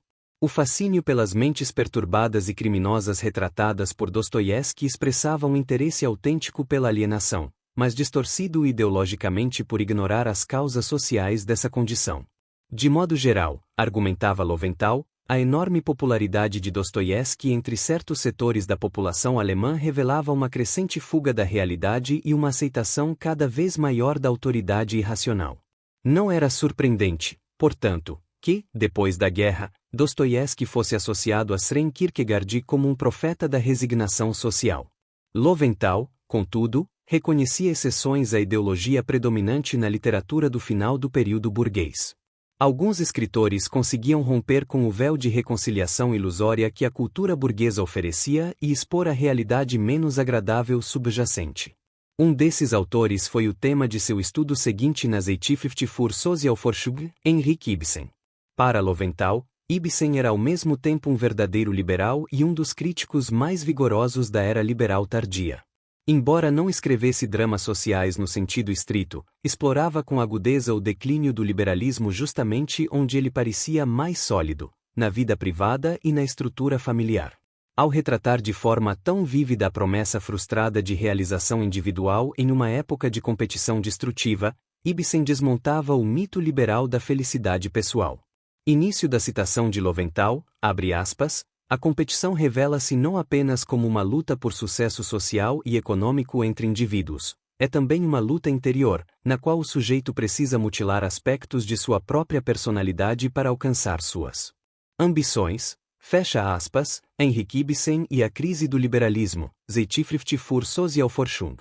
O fascínio pelas mentes perturbadas e criminosas retratadas por Dostoiévski expressava um interesse autêntico pela alienação, mas distorcido ideologicamente por ignorar as causas sociais dessa condição. De modo geral, argumentava Lowenthal, a enorme popularidade de Dostoiévski entre certos setores da população alemã revelava uma crescente fuga da realidade e uma aceitação cada vez maior da autoridade irracional. Não era surpreendente, portanto, que, depois da guerra, Dostoiévski fosse associado a Søren Kierkegaard como um profeta da resignação social. Lowenthal, contudo, reconhecia exceções à ideologia predominante na literatura do final do período burguês. Alguns escritores conseguiam romper com o véu de reconciliação ilusória que a cultura burguesa oferecia e expor a realidade menos agradável subjacente. Um desses autores foi o tema de seu estudo seguinte nas 1854 Sozialforschung, Henrik Ibsen. Para Lowenthal, Ibsen era ao mesmo tempo um verdadeiro liberal e um dos críticos mais vigorosos da era liberal tardia. Embora não escrevesse dramas sociais no sentido estrito, explorava com agudeza o declínio do liberalismo justamente onde ele parecia mais sólido, na vida privada e na estrutura familiar. Ao retratar de forma tão vívida a promessa frustrada de realização individual em uma época de competição destrutiva, Ibsen desmontava o mito liberal da felicidade pessoal. Início da citação de Lowenthal, abre aspas, a competição revela-se não apenas como uma luta por sucesso social e econômico entre indivíduos, é também uma luta interior, na qual o sujeito precisa mutilar aspectos de sua própria personalidade para alcançar suas ambições. Fecha aspas, Henrik Ibsen e a crise do liberalismo, 1854 Sozialforschung.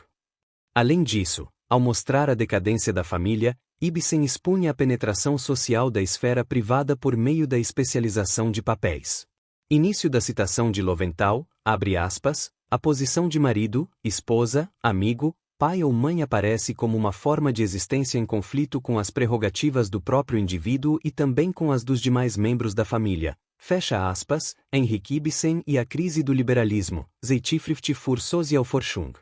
Além disso, ao mostrar a decadência da família, Ibsen expunha a penetração social da esfera privada por meio da especialização de papéis. Início da citação de Lowenthal, abre aspas, a posição de marido, esposa, amigo, pai ou mãe aparece como uma forma de existência em conflito com as prerrogativas do próprio indivíduo e também com as dos demais membros da família. Fecha aspas, Henrik Ibsen e a crise do liberalismo, 1854 Sozialforschung.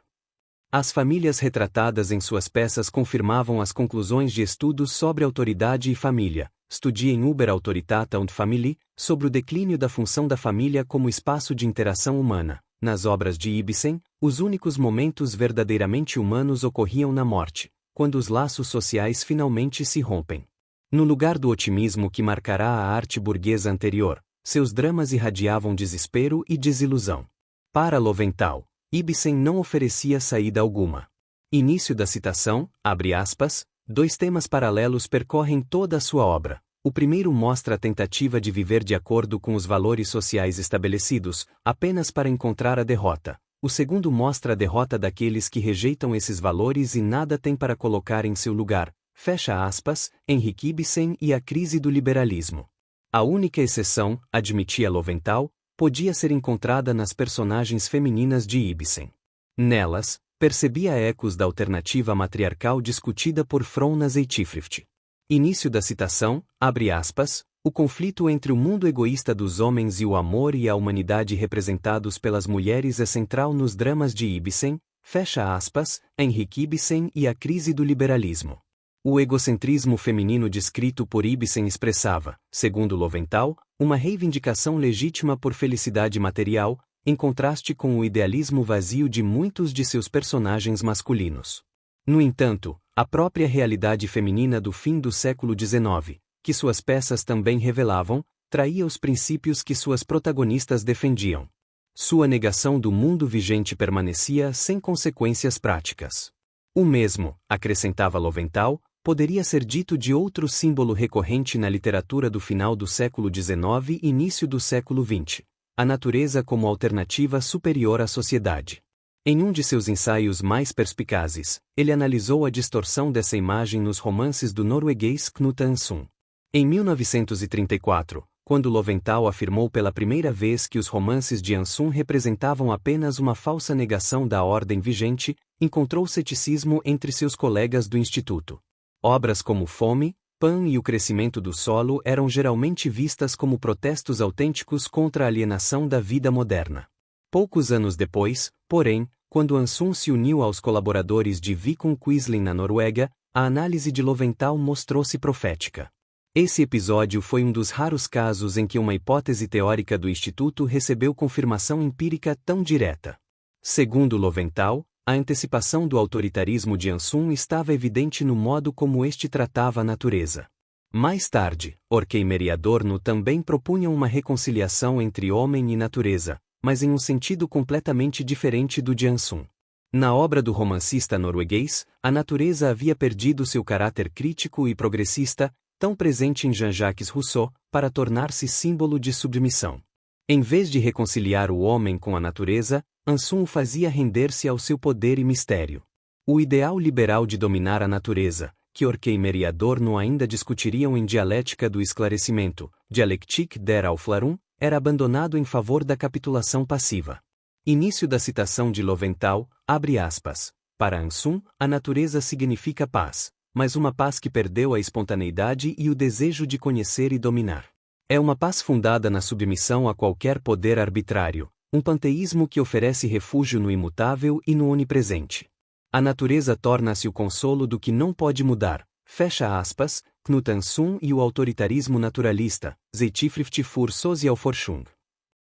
As famílias retratadas em suas peças confirmavam as conclusões de estudos sobre autoridade e família, Studien über Autorität und Familie, sobre o declínio da função da família como espaço de interação humana. Nas obras de Ibsen, os únicos momentos verdadeiramente humanos ocorriam na morte, quando os laços sociais finalmente se rompem. No lugar do otimismo que marcará a arte burguesa anterior, seus dramas irradiavam desespero e desilusão. Para Lowenthal, Ibsen não oferecia saída alguma. Início da citação, abre aspas, dois temas paralelos percorrem toda a sua obra. O primeiro mostra a tentativa de viver de acordo com os valores sociais estabelecidos, apenas para encontrar a derrota. O segundo mostra a derrota daqueles que rejeitam esses valores e nada têm para colocar em seu lugar. Fecha aspas, Henrik Ibsen e a crise do liberalismo. A única exceção, admitia Lowenthal, podia ser encontrada nas personagens femininas de Ibsen. Nelas, percebia ecos da alternativa matriarcal discutida por Fromm nas 1850. Início da citação, abre aspas, o conflito entre o mundo egoísta dos homens e o amor e a humanidade representados pelas mulheres é central nos dramas de Ibsen, fecha aspas, Henrik Ibsen e a crise do liberalismo. O egocentrismo feminino descrito por Ibsen expressava, segundo Lowenthal, uma reivindicação legítima por felicidade material, em contraste com o idealismo vazio de muitos de seus personagens masculinos. No entanto, a própria realidade feminina do fim do século XIX, que suas peças também revelavam, traía os princípios que suas protagonistas defendiam. Sua negação do mundo vigente permanecia sem consequências práticas. O mesmo, acrescentava Lowenthal, poderia ser dito de outro símbolo recorrente na literatura do final do século XIX e início do século XX, a natureza como alternativa superior à sociedade. Em um de seus ensaios mais perspicazes, ele analisou a distorção dessa imagem nos romances do norueguês Knut Hamsun. Em 1934, quando Lowenthal afirmou pela primeira vez que os romances de Hamsun representavam apenas uma falsa negação da ordem vigente, encontrou ceticismo entre seus colegas do Instituto. Obras como Fome, Pan e O Crescimento do Solo eram geralmente vistas como protestos autênticos contra a alienação da vida moderna. Poucos anos depois, porém, quando Hamsun se uniu aos colaboradores de Vidkun Quisling na Noruega, a análise de Lowenthal mostrou-se profética. Esse episódio foi um dos raros casos em que uma hipótese teórica do Instituto recebeu confirmação empírica tão direta. Segundo Lowenthal, a antecipação do autoritarismo de Hamsun estava evidente no modo como este tratava a natureza. Mais tarde, Horkheimer e Adorno também propunham uma reconciliação entre homem e natureza, mas em um sentido completamente diferente do de Hamsun. Na obra do romancista norueguês, a natureza havia perdido seu caráter crítico e progressista, tão presente em Jean-Jacques Rousseau, para tornar-se símbolo de submissão. Em vez de reconciliar o homem com a natureza, Hamsun o fazia render-se ao seu poder e mistério. O ideal liberal de dominar a natureza, que Horkheimer e Adorno ainda discutiriam em Dialética do Esclarecimento, Dialectique der Aufklärung, era abandonado em favor da capitulação passiva. Início da citação de Lowenthal, abre aspas. Para Ansum, a natureza significa paz, mas uma paz que perdeu a espontaneidade e o desejo de conhecer e dominar. É uma paz fundada na submissão a qualquer poder arbitrário, um panteísmo que oferece refúgio no imutável e no onipresente. A natureza torna-se o consolo do que não pode mudar, fecha aspas, Knut Ansum e o autoritarismo naturalista, Zeitschrift für Sozialforschung.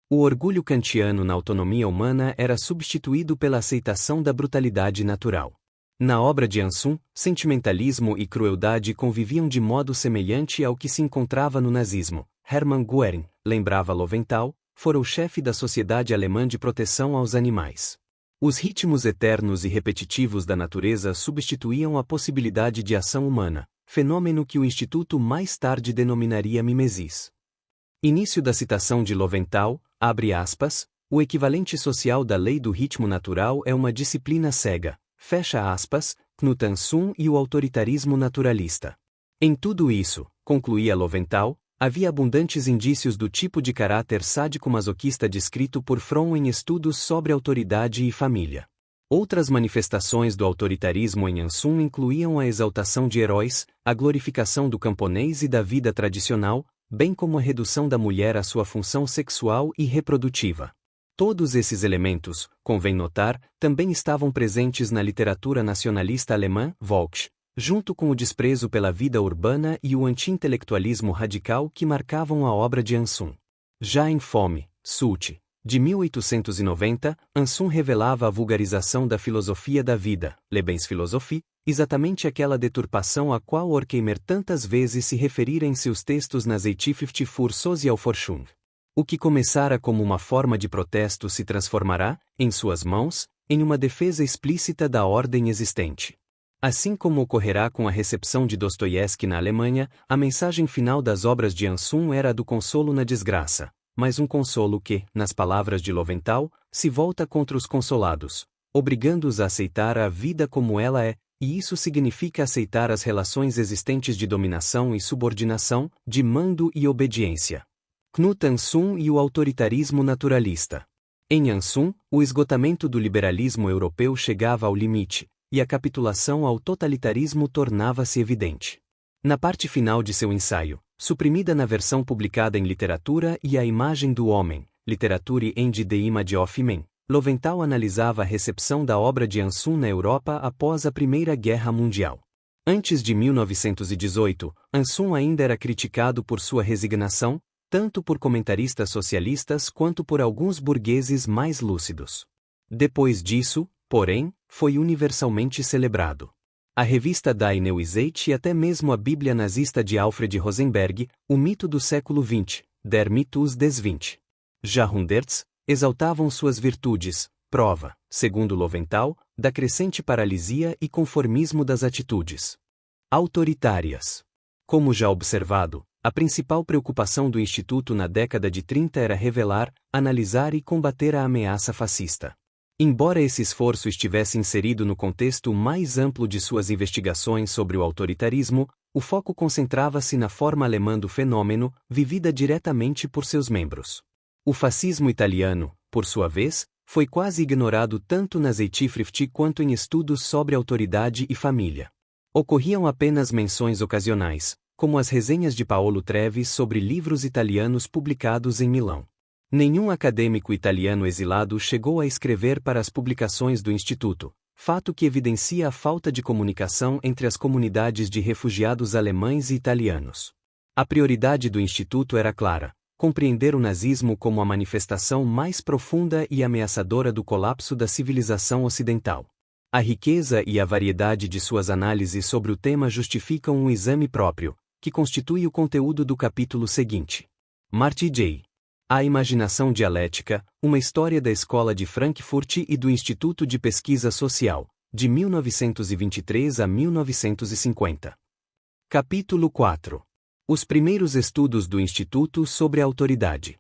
O orgulho kantiano na autonomia humana era substituído pela aceitação da brutalidade natural. Na obra de Ansum, sentimentalismo e crueldade conviviam de modo semelhante ao que se encontrava no nazismo. Hermann Göring, lembrava Lowenthal, fora o chefe da Sociedade Alemã de Proteção aos Animais. Os ritmos eternos e repetitivos da natureza substituíam a possibilidade de ação humana, fenômeno que o Instituto mais tarde denominaria mimesis. Início da citação de Lowenthal, abre aspas, o equivalente social da lei do ritmo natural é uma disciplina cega, fecha aspas, Knut Ansum e o autoritarismo naturalista. Em tudo isso, concluía Lowenthal, havia abundantes indícios do tipo de caráter sádico-masoquista descrito por Fromm em estudos sobre autoridade e família. Outras manifestações do autoritarismo em Ansum incluíam a exaltação de heróis, a glorificação do camponês e da vida tradicional, bem como a redução da mulher à sua função sexual e reprodutiva. Todos esses elementos, convém notar, também estavam presentes na literatura nacionalista alemã, Volks, junto com o desprezo pela vida urbana e o anti-intelectualismo radical que marcavam a obra de Ansum. Já em Fome, Sult, de 1890, Ansum revelava a vulgarização da filosofia da vida, Lebensphilosophie, exatamente aquela deturpação a qual Horkheimer tantas vezes se referira em seus textos na Zeitschrift für Sozialforschung. O que começara como uma forma de protesto se transformará, em suas mãos, em uma defesa explícita da ordem existente. Assim como ocorrerá com a recepção de Dostoiévski na Alemanha, a mensagem final das obras de Ansum era a do consolo na desgraça, mas um consolo que, nas palavras de Lowenthal, se volta contra os consolados, obrigando-os a aceitar a vida como ela é, e isso significa aceitar as relações existentes de dominação e subordinação, de mando e obediência. Knut Ansum e o autoritarismo naturalista. Em Ansum, o esgotamento do liberalismo europeu chegava ao limite, e a capitulação ao totalitarismo tornava-se evidente. Na parte final de seu ensaio, suprimida na versão publicada em Literatura e a Imagem do Homem, Literature and the Image of Man, Lowenthal analisava a recepção da obra de Ansum na Europa após a Primeira Guerra Mundial. Antes de 1918, Ansum ainda era criticado por sua resignação, tanto por comentaristas socialistas quanto por alguns burgueses mais lúcidos. Depois disso, porém, foi universalmente celebrado. A revista Die Neue Zeit e até mesmo a Bíblia nazista de Alfred Rosenberg, O Mito do Século XX, Der Mythos des XX Jahrhunderts, exaltavam suas virtudes, prova, segundo Lowenthal, da crescente paralisia e conformismo das atitudes autoritárias. Como já observado, a principal preocupação do Instituto na década de 30 era revelar, analisar e combater a ameaça fascista. Embora esse esforço estivesse inserido no contexto mais amplo de suas investigações sobre o autoritarismo, o foco concentrava-se na forma alemã do fenômeno, vivida diretamente por seus membros. O fascismo italiano, por sua vez, foi quase ignorado tanto na Zeitschrift quanto em estudos sobre autoridade e família. Ocorriam apenas menções ocasionais, como as resenhas de Paolo Trevi sobre livros italianos publicados em Milão. Nenhum acadêmico italiano exilado chegou a escrever para as publicações do Instituto, fato que evidencia a falta de comunicação entre as comunidades de refugiados alemães e italianos. A prioridade do Instituto era clara: compreender o nazismo como a manifestação mais profunda e ameaçadora do colapso da civilização ocidental. A riqueza e a variedade de suas análises sobre o tema justificam um exame próprio, que constitui o conteúdo do capítulo seguinte. Marty J. A Imaginação Dialética, uma história da Escola de Frankfurt e do Instituto de Pesquisa Social, de 1923 a 1950. Capítulo 4. Os primeiros estudos do Instituto sobre a autoridade.